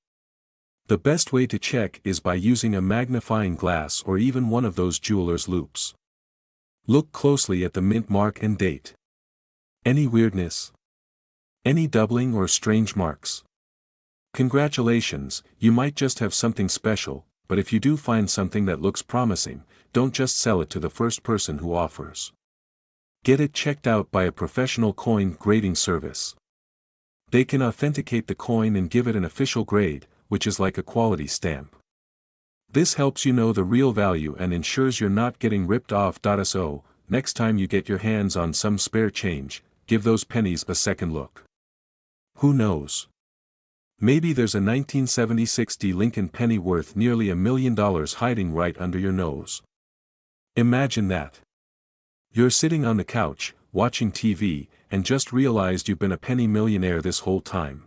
The best way to check is by using a magnifying glass or even one of those jeweler's loupes. Look closely at the mint mark and date. Any weirdness? Any doubling or strange marks? Congratulations, you might just have something special, but if you do find something that looks promising, don't just sell it to the first person who offers. Get it checked out by a professional coin grading service. They can authenticate the coin and give it an official grade, which is like a quality stamp. This helps you know the real value and ensures you're not getting ripped off. So, next time you get your hands on some spare change, give those pennies a second look. Who knows? Maybe there's a 1976 D Lincoln penny worth nearly $1 million hiding right under your nose. Imagine that. You're sitting on the couch, watching TV, and just realized you've been a penny millionaire this whole time.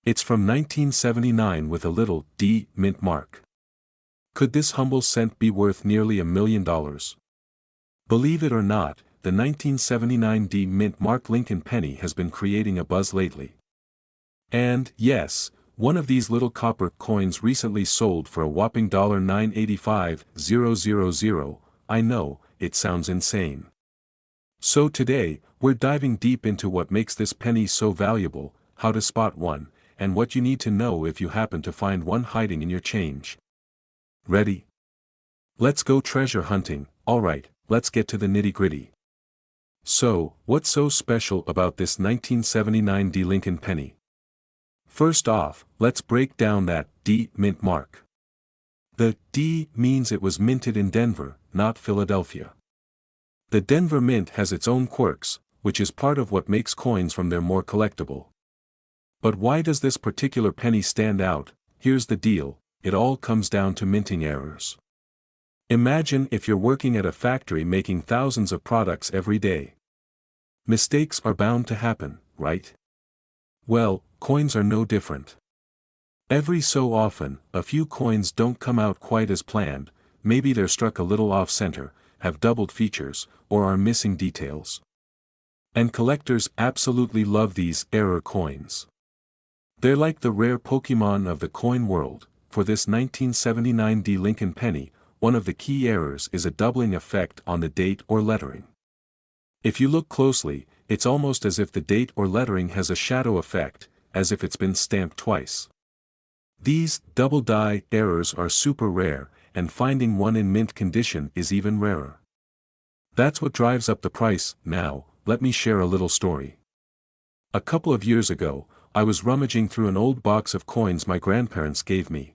It's from 1979 with a little D mint mark. Could this humble cent be worth nearly $1 million? Believe it or not, the 1979 D mint mark Lincoln penny has been creating a buzz lately. And, yes, one of these little copper coins recently sold for a whopping $985,000. I know, it sounds insane. So today, we're diving deep into what makes this penny so valuable, how to spot one, and what you need to know if you happen to find one hiding in your change. Ready? Let's go treasure hunting. Alright, let's get to the nitty-gritty. So, what's so special about this 1979 D Lincoln penny? First off, let's break down that D mint mark. The D means it was minted in Denver, not Philadelphia. The Denver Mint has its own quirks, which is part of what makes coins from there more collectible. But why does this particular penny stand out? Here's the deal, it all comes down to minting errors. Imagine if you're working at a factory making thousands of products every day. Mistakes are bound to happen, right? Well, coins are no different. Every so often, a few coins don't come out quite as planned, maybe they're struck a little off-center, have doubled features, or are missing details. And collectors absolutely love these error coins. They're like the rare Pokemon of the coin world, for this 1979 D Lincoln penny, one of the key errors is a doubling effect on the date or lettering. If you look closely, it's almost as if the date or lettering has a shadow effect, as if it's been stamped twice. These double die errors are super rare, and finding one in mint condition is even rarer. That's what drives up the price. Now, let me share a little story. A couple of years ago, I was rummaging through an old box of coins my grandparents gave me.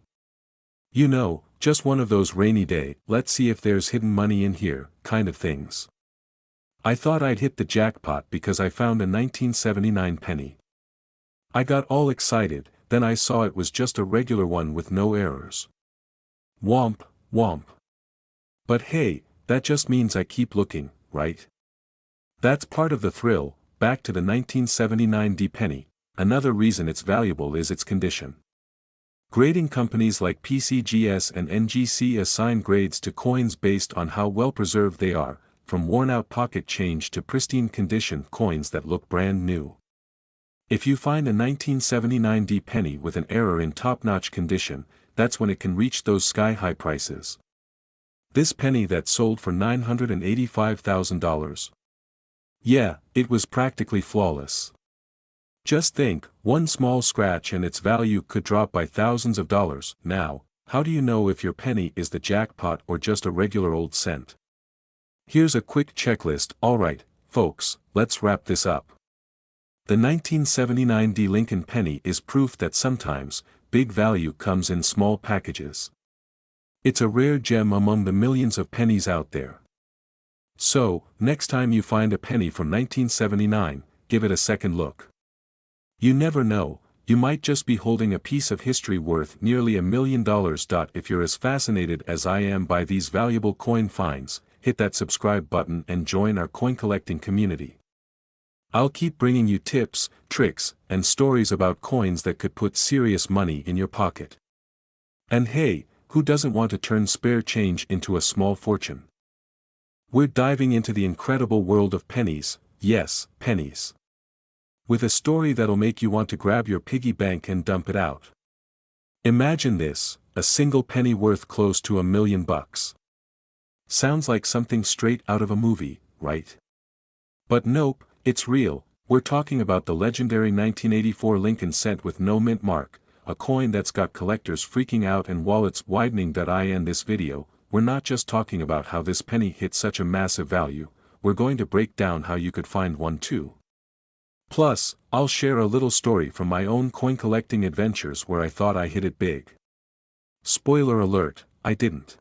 You know, just one of those rainy day, let's see if there's hidden money in here, kind of things. I thought I'd hit the jackpot because I found a 1979 penny. I got all excited, then I saw it was just a regular one with no errors. Womp, womp. But hey, that just means I keep looking, right? That's part of the thrill. Back to the 1979 D penny, another reason it's valuable is its condition. Grading companies like PCGS and NGC assign grades to coins based on how well preserved they are, from worn-out pocket change to pristine condition coins that look brand new. If you find a 1979 D penny with an error in top-notch condition, that's when it can reach those sky-high prices. This penny that sold for $985,000. Yeah, it was practically flawless. Just think, one small scratch and its value could drop by thousands of dollars. Now, how do you know if your penny is the jackpot or just a regular old cent? Here's a quick checklist. Alright, folks, let's wrap this up. The 1979 D Lincoln penny is proof that sometimes, big value comes in small packages. It's a rare gem among the millions of pennies out there. So, next time you find a penny from 1979, give it a second look. You never know, you might just be holding a piece of history worth nearly $1 million. If you're as fascinated as I am by these valuable coin finds, hit that subscribe button and join our coin collecting community. I'll keep bringing you tips, tricks, and stories about coins that could put serious money in your pocket. And hey, who doesn't want to turn spare change into a small fortune? We're diving into the incredible world of pennies, yes, pennies. With a story that'll make you want to grab your piggy bank and dump it out. Imagine this, a single penny worth close to $1 million. Sounds like something straight out of a movie, right? But nope, it's real. We're talking about the legendary 1984 Lincoln cent with no mint mark, a coin that's got collectors freaking out and wallets widening. In this video, we're not just talking about how this penny hit such a massive value, we're going to break down how you could find one too. Plus, I'll share a little story from my own coin collecting adventures where I thought I hit it big. Spoiler alert, I didn't.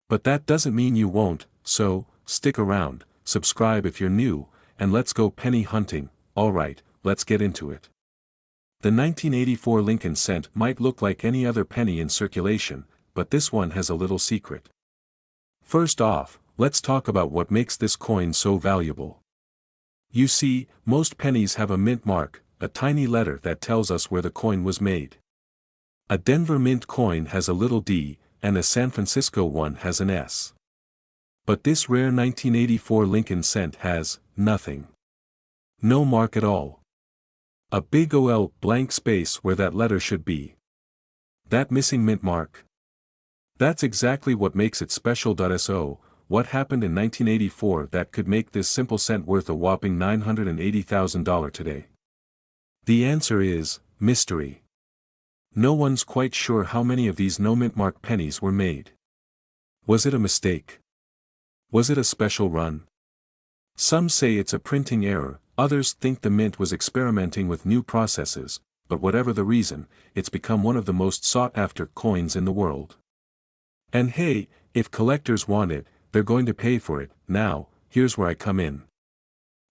But that doesn't mean you won't, so, stick around, subscribe if you're new, and let's go penny hunting. Alright, let's get into it. The 1984 Lincoln cent might look like any other penny in circulation, but this one has a little secret. First off, let's talk about what makes this coin so valuable. You see, most pennies have a mint mark, a tiny letter that tells us where the coin was made. A Denver mint coin has a little d, and a San Francisco one has an S. But this rare 1984 Lincoln cent has nothing. No mark at all. A big OL blank space where that letter should be. That missing mint mark. That's exactly what makes it special. So, what happened in 1984 that could make this simple cent worth a whopping $980,000 today? The answer is mystery. No one's quite sure how many of these no mint mark pennies were made. Was it a mistake? Was it a special run? Some say it's a printing error, others think the mint was experimenting with new processes, but whatever the reason, it's become one of the most sought-after coins in the world. And hey, if collectors want it, they're going to pay for it. Now, here's where I come in.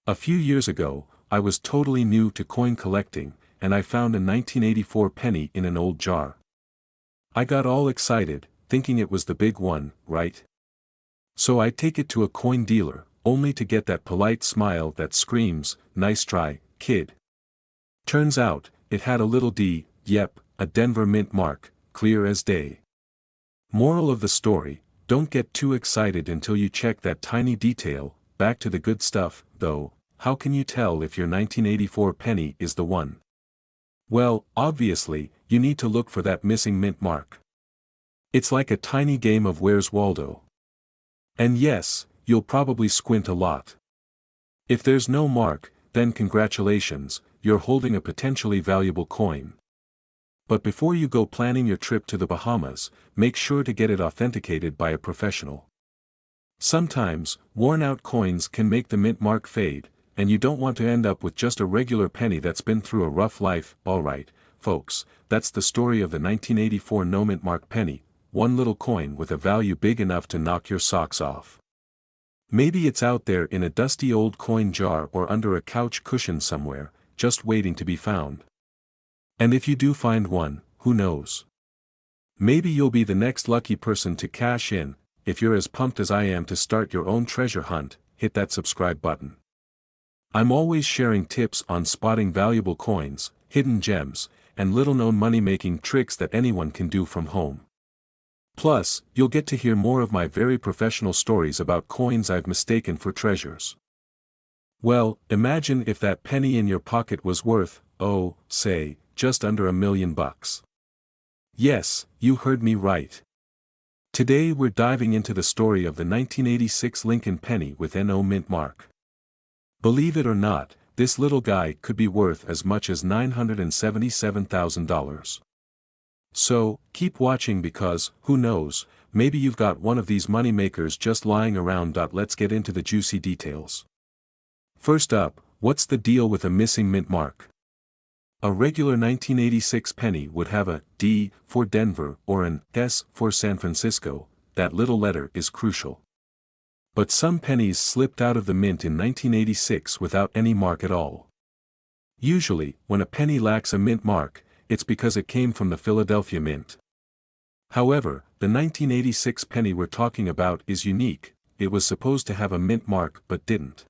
A few years ago, I was totally new to coin collecting, and I found a 1984 penny in an old jar. I got all excited, thinking it was the big one, right? So I take it to a coin dealer, only to get that polite smile that screams, "Nice try, kid." Turns out, it had a little d, yep, a Denver mint mark, clear as day. Moral of the story, don't get too excited until you check that tiny detail. Back to the good stuff, though, how can you tell if your 1984 penny is the one? Well, obviously, you need to look for that missing mint mark. It's like a tiny game of Where's Waldo. And yes, you'll probably squint a lot. If there's no mark, then congratulations, you're holding a potentially valuable coin. But before you go planning your trip to the Bahamas, make sure to get it authenticated by a professional. Sometimes, worn-out coins can make the mint mark fade, and you don't want to end up with just a regular penny that's been through a rough life. Alright, folks, that's the story of the 1984 no mint mark penny, one little coin with a value big enough to knock your socks off. Maybe it's out there in a dusty old coin jar or under a couch cushion somewhere, just waiting to be found. And if you do find one, who knows? Maybe you'll be the next lucky person to cash in. If you're as pumped as I am to start your own treasure hunt, hit that subscribe button. I'm always sharing tips on spotting valuable coins, hidden gems, and little-known money-making tricks that anyone can do from home. Plus, you'll get to hear more of my very professional stories about coins I've mistaken for treasures. Well, imagine if that penny in your pocket was worth, oh, say, just under $1 million. Yes, you heard me right. Today we're diving into the story of the 1986 Lincoln penny with no mint mark. Believe it or not, this little guy could be worth as much as $977,000. So, keep watching because, who knows, maybe you've got one of these moneymakers just lying around. Let's get into the juicy details. First up, what's the deal with a missing mint mark? A regular 1986 penny would have a D for Denver or an S for San Francisco. That little letter is crucial. But some pennies slipped out of the mint in 1986 without any mark at all. Usually, when a penny lacks a mint mark, it's because it came from the Philadelphia Mint. However, the 1986 penny we're talking about is unique. It was supposed to have a mint mark but didn't.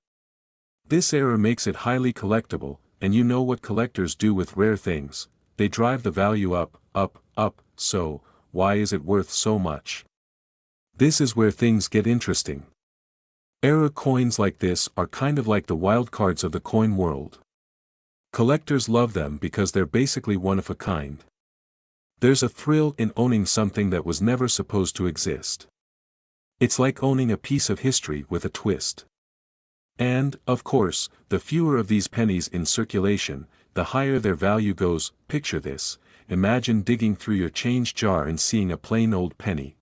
This error makes it highly collectible, and you know what collectors do with rare things, they drive the value up, up, up. So, why is it worth so much? This is where things get interesting. Error coins like this are kind of like the wild cards of the coin world. Collectors love them because they're basically one of a kind. There's a thrill in owning something that was never supposed to exist. It's like owning a piece of history with a twist. And, of course, the fewer of these pennies in circulation, the higher their value goes. Picture this: imagine digging through your change jar and seeing a plain old penny.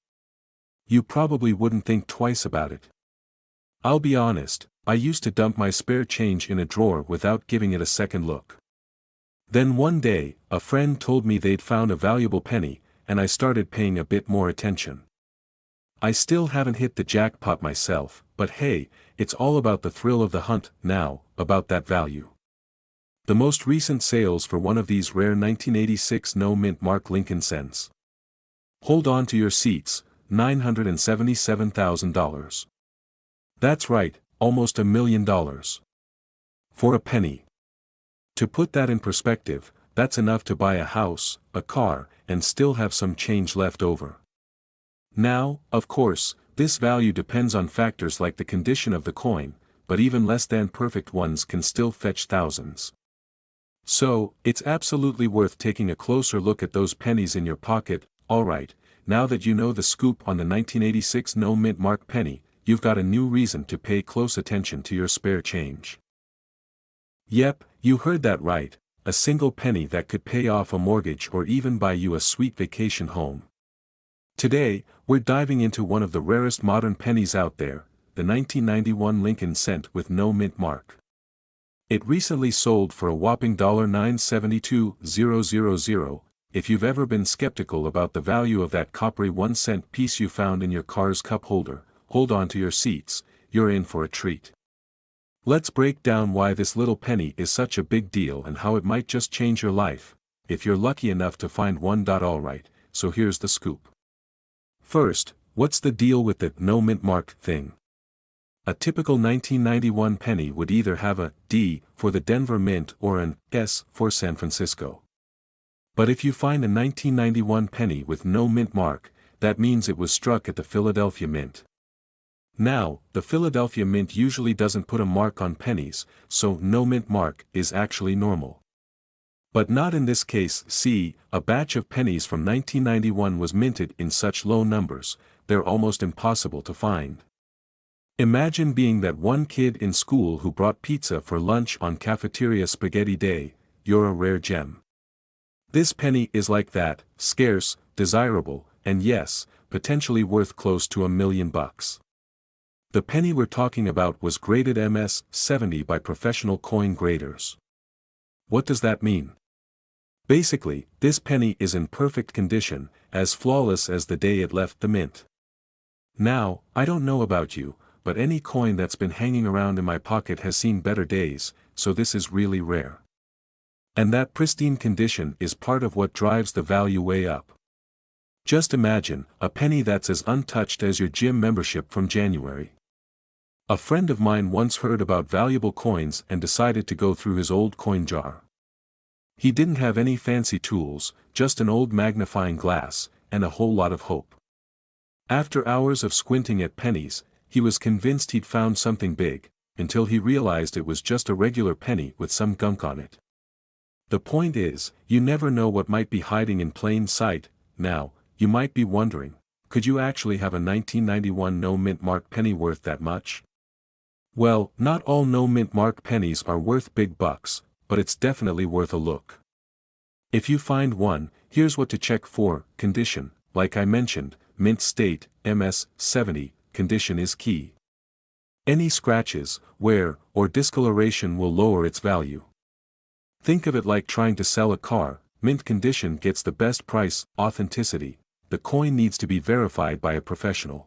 You probably wouldn't think twice about it. I'll be honest, I used to dump my spare change in a drawer without giving it a second look. Then one day, a friend told me they'd found a valuable penny, and I started paying a bit more attention. I still haven't hit the jackpot myself, but hey, it's all about the thrill of the hunt. Now, about that value. The most recent sales for one of these rare 1986 no mint mark Lincoln cents. Hold on to your seats, $977,000. That's right, almost $1 million. For a penny. To put that in perspective, that's enough to buy a house, a car, and still have some change left over. Now, of course, this value depends on factors like the condition of the coin, but even less than perfect ones can still fetch thousands. So, it's absolutely worth taking a closer look at those pennies in your pocket. Alright, now that you know the scoop on the 1986 no mint mark penny, you've got a new reason to pay close attention to your spare change. Yep, you heard that right, a single penny that could pay off a mortgage or even buy you a sweet vacation home. Today, we're diving into one of the rarest modern pennies out there, the 1991 Lincoln cent with no mint mark. It recently sold for a whopping $972,000. If you've ever been skeptical about the value of that coppery 1-cent piece you found in your car's cup holder, hold on to your seats, you're in for a treat. Let's break down why this little penny is such a big deal and how it might just change your life, if you're lucky enough to find one. Alright, so here's the scoop. First, what's the deal with the no mint mark thing? A typical 1991 penny would either have a D for the Denver Mint or an S for San Francisco. But if you find a 1991 penny with no mint mark, that means it was struck at the Philadelphia Mint. Now, the Philadelphia Mint usually doesn't put a mark on pennies, so no mint mark is actually normal. But not in this case. See, a batch of pennies from 1991 was minted in such low numbers, they're almost impossible to find. Imagine being that one kid in school who brought pizza for lunch on cafeteria spaghetti day. You're a rare gem. This penny is like that, scarce, desirable, and yes, potentially worth close to $1 million. The penny we're talking about was graded MS-70 by professional coin graders. What does that mean? Basically, this penny is in perfect condition, as flawless as the day it left the mint. Now, I don't know about you, but any coin that's been hanging around in my pocket has seen better days, so this is really rare. And that pristine condition is part of what drives the value way up. Just imagine, a penny that's as untouched as your gym membership from January. A friend of mine once heard about valuable coins and decided to go through his old coin jar. He didn't have any fancy tools, just an old magnifying glass, and a whole lot of hope. After hours of squinting at pennies, he was convinced he'd found something big, until he realized it was just a regular penny with some gunk on it. The point is, you never know what might be hiding in plain sight. Now, you might be wondering, could you actually have a 1991 no-mint mark penny worth that much? Well, not all no-mint mark pennies are worth big bucks, but it's definitely worth a look. If you find one, here's what to check for. Condition, like I mentioned, mint state, MS-70, condition is key. Any scratches, wear, or discoloration will lower its value. Think of it like trying to sell a car. Mint condition gets the best price. Authenticity, the coin needs to be verified by a professional.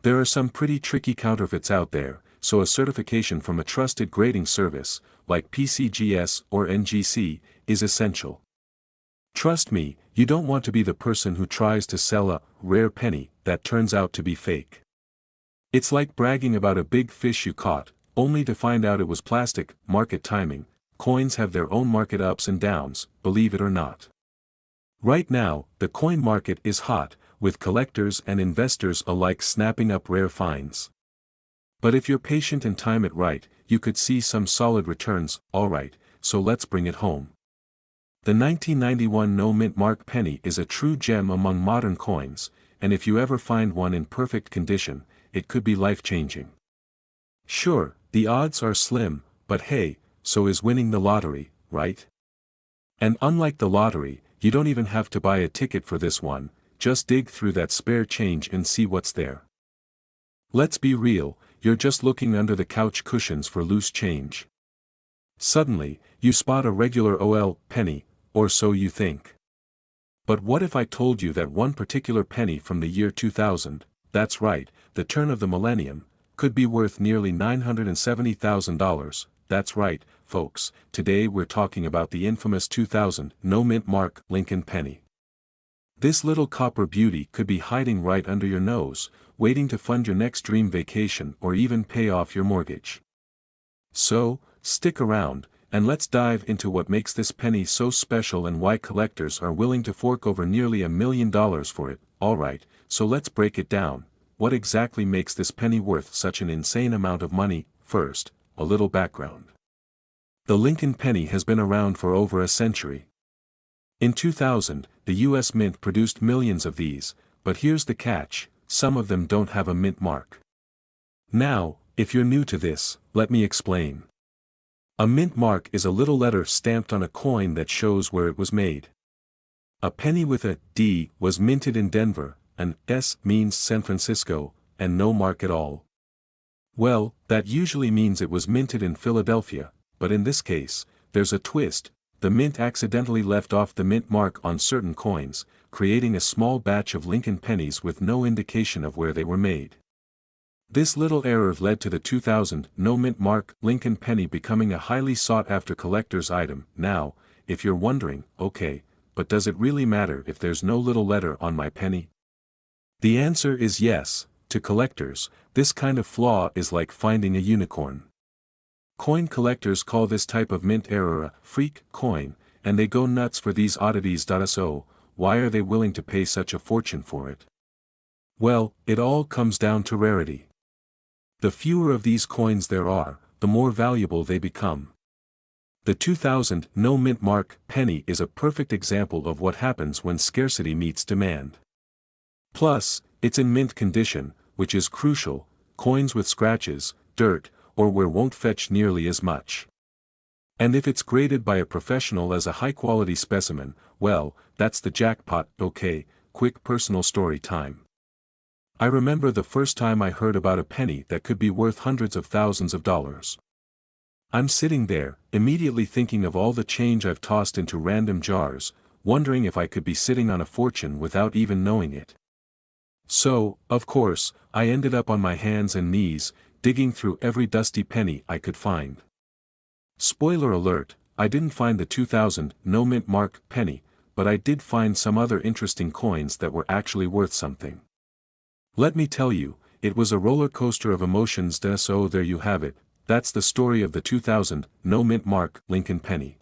There are some pretty tricky counterfeits out there, so a certification from a trusted grading service, like PCGS or NGC, is essential. Trust me, you don't want to be the person who tries to sell a rare penny that turns out to be fake. It's like bragging about a big fish you caught, only to find out it was plastic. Market timing, coins have their own market ups and downs, believe it or not. Right now, the coin market is hot, with collectors and investors alike snapping up rare finds. But if you're patient and time it right, you could see some solid returns. Alright, so let's bring it home. The 1991 no-mint mark penny is a true gem among modern coins, and if you ever find one in perfect condition, it could be life-changing. Sure, the odds are slim, but hey, so is winning the lottery, right? And unlike the lottery, you don't even have to buy a ticket for this one, just dig through that spare change and see what's there. Let's be real, you're just looking under the couch cushions for loose change. Suddenly, you spot a regular OL penny, or so you think. But what if I told you that one particular penny from the year 2000, that's right, the turn of the millennium, could be worth nearly $970,000, that's right, folks, today we're talking about the infamous 2000 no-mint mark Lincoln penny. This little copper beauty could be hiding right under your nose, waiting to fund your next dream vacation or even pay off your mortgage. So, stick around, and let's dive into what makes this penny so special and why collectors are willing to fork over nearly $1 million for it. Alright, so let's break it down. What exactly makes this penny worth such an insane amount of money? First, a little background. The Lincoln penny has been around for over a century. In 2000, the US Mint produced millions of these, but here's the catch, some of them don't have a mint mark. Now, if you're new to this, let me explain. A mint mark is a little letter stamped on a coin that shows where it was made. A penny with a D was minted in Denver, an S means San Francisco, and no mark at all. Well, that usually means it was minted in Philadelphia, but in this case, there's a twist. The mint accidentally left off the mint mark on certain coins, creating a small batch of Lincoln pennies with no indication of where they were made. This little error led to the 2000 no-mint mark Lincoln penny becoming a highly sought-after collector's item. Now, if you're wondering, okay, but does it really matter if there's no little letter on my penny? The answer is yes. To collectors, this kind of flaw is like finding a unicorn. Coin collectors call this type of mint error a freak coin, and they go nuts for these oddities. So, why are they willing to pay such a fortune for it? Well, it all comes down to rarity. The fewer of these coins there are, the more valuable they become. The 2000 no mint mark penny is a perfect example of what happens when scarcity meets demand. Plus, it's in mint condition, which is crucial. Coins with scratches, dirt, or wear won't fetch nearly as much. And if it's graded by a professional as a high-quality specimen, well, that's the jackpot. Okay, quick personal story time. I remember the first time I heard about a penny that could be worth hundreds of thousands of dollars. I'm sitting there, immediately thinking of all the change I've tossed into random jars, wondering if I could be sitting on a fortune without even knowing it. So, of course, I ended up on my hands and knees, digging through every dusty penny I could find. Spoiler alert, I didn't find the 2000 no mint mark penny, but I did find some other interesting coins that were actually worth something. Let me tell you, it was a roller coaster of emotions. So there you have it, that's the story of the 2000 no mint mark Lincoln penny.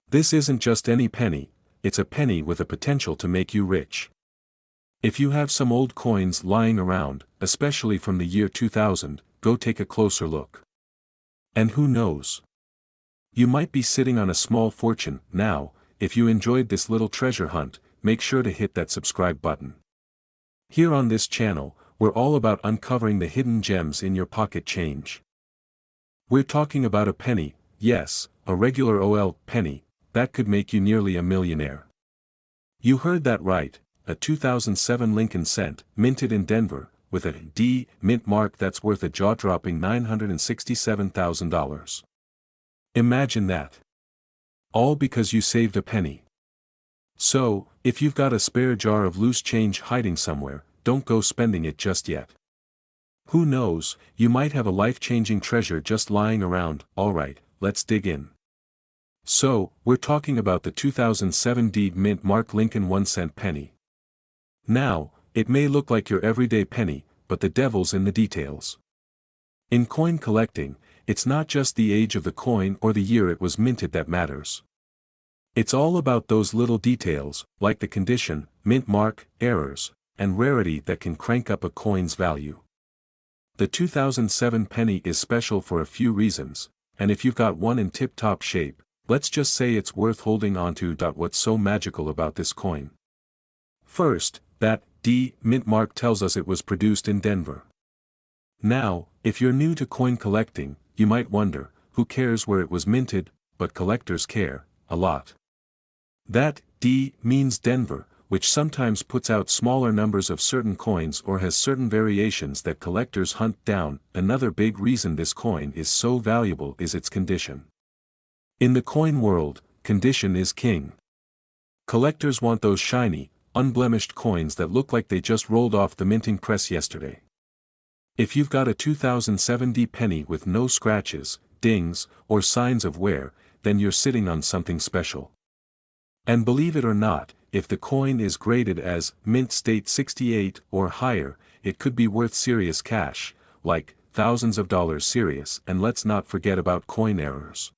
This isn't just any penny, it's a penny with a potential to make you rich. If you have some old coins lying around, especially from the year 2000, go take a closer look. And who knows? You might be sitting on a small fortune. Now, if you enjoyed this little treasure hunt, make sure to hit that subscribe button. Here on this channel, we're all about uncovering the hidden gems in your pocket change. We're talking about a penny, yes, a regular OL penny, that could make you nearly a millionaire. You heard that right. A 2007 Lincoln cent, minted in Denver, with a D mint mark that's worth a jaw-dropping $967,000. Imagine that. All because you saved a penny. So, if you've got a spare jar of loose change hiding somewhere, don't go spending it just yet. Who knows, you might have a life-changing treasure just lying around. Alright, let's dig in. So, we're talking about the 2007 D mint mark Lincoln 1-cent penny. Now, it may look like your everyday penny, but the devil's in the details. In coin collecting, it's not just the age of the coin or the year it was minted that matters. It's all about those little details, like the condition, mint mark, errors, and rarity that can crank up a coin's value. The 2007 penny is special for a few reasons, and if you've got one in tip-top shape, let's just say it's worth holding onto. What's so magical about this coin? First, that D mint mark tells us it was produced in Denver. Now, if you're new to coin collecting, you might wonder, who cares where it was minted? But collectors care, a lot. That D means Denver, which sometimes puts out smaller numbers of certain coins or has certain variations that collectors hunt down. Another big reason this coin is so valuable is its condition. In the coin world, condition is king. Collectors want those shiny, unblemished coins that look like they just rolled off the minting press yesterday. If you've got a 2007 D penny with no scratches, dings, or signs of wear, then you're sitting on something special. And believe it or not, if the coin is graded as mint state 68 or higher, it could be worth serious cash, like thousands of dollars serious. And let's not forget about coin errors.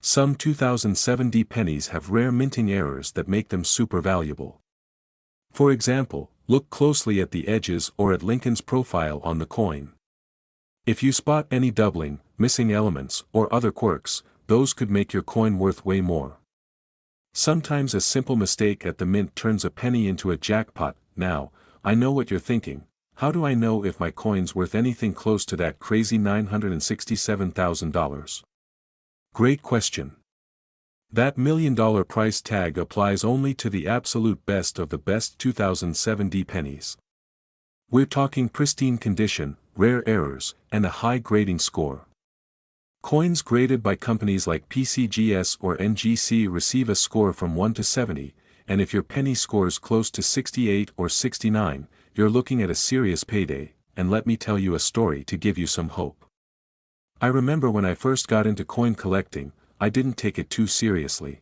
Some 2007 D pennies have rare minting errors that make them super valuable. For example, look closely at the edges or at Lincoln's profile on the coin. If you spot any doubling, missing elements, or other quirks, those could make your coin worth way more. Sometimes a simple mistake at the mint turns a penny into a jackpot. Now, I know what you're thinking. How do I know if my coin's worth anything close to that crazy $967,000? Great question. That $1 million price tag applies only to the absolute best of the best 2007 D pennies. We're talking pristine condition, rare errors, and a high grading score. Coins graded by companies like PCGS or NGC receive a score from 1 to 70, and if your penny scores close to 68 or 69, you're looking at a serious payday. And let me tell you a story to give you some hope. I remember when I first got into coin collecting, I didn't take it too seriously.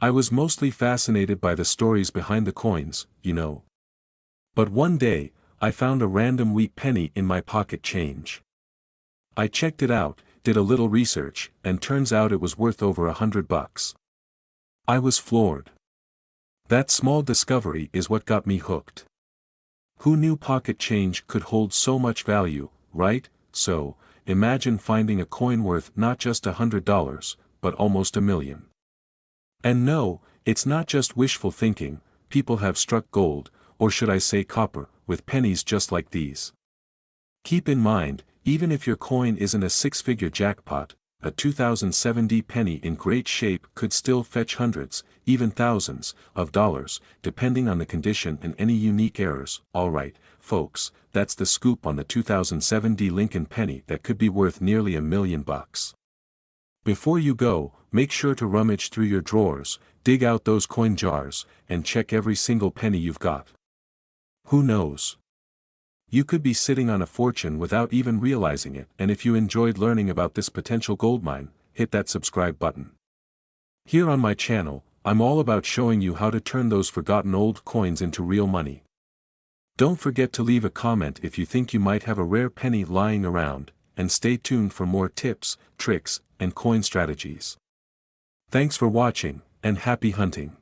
I was mostly fascinated by the stories behind the coins, you know. But one day, I found a random wheat penny in my pocket change. I checked it out, did a little research, and turns out it was worth over $100. I was floored. That small discovery is what got me hooked. Who knew pocket change could hold so much value, right? So, imagine finding a coin worth not just $100, but almost a million. And no, it's not just wishful thinking, people have struck gold, or should I say copper, with pennies just like these. Keep in mind, even if your coin isn't a six-figure jackpot, a 2007 penny in great shape could still fetch hundreds, even thousands, of dollars, depending on the condition and any unique errors. Alright, folks, that's the scoop on the 2007 Lincoln penny that could be worth nearly $1 million. Before you go, make sure to rummage through your drawers, dig out those coin jars, and check every single penny you've got. Who knows? You could be sitting on a fortune without even realizing it, and if you enjoyed learning about this potential goldmine, hit that subscribe button. Here on my channel, I'm all about showing you how to turn those forgotten old coins into real money. Don't forget to leave a comment if you think you might have a rare penny lying around, and stay tuned for more tips, tricks, and coin strategies. Thanks for watching, and happy hunting.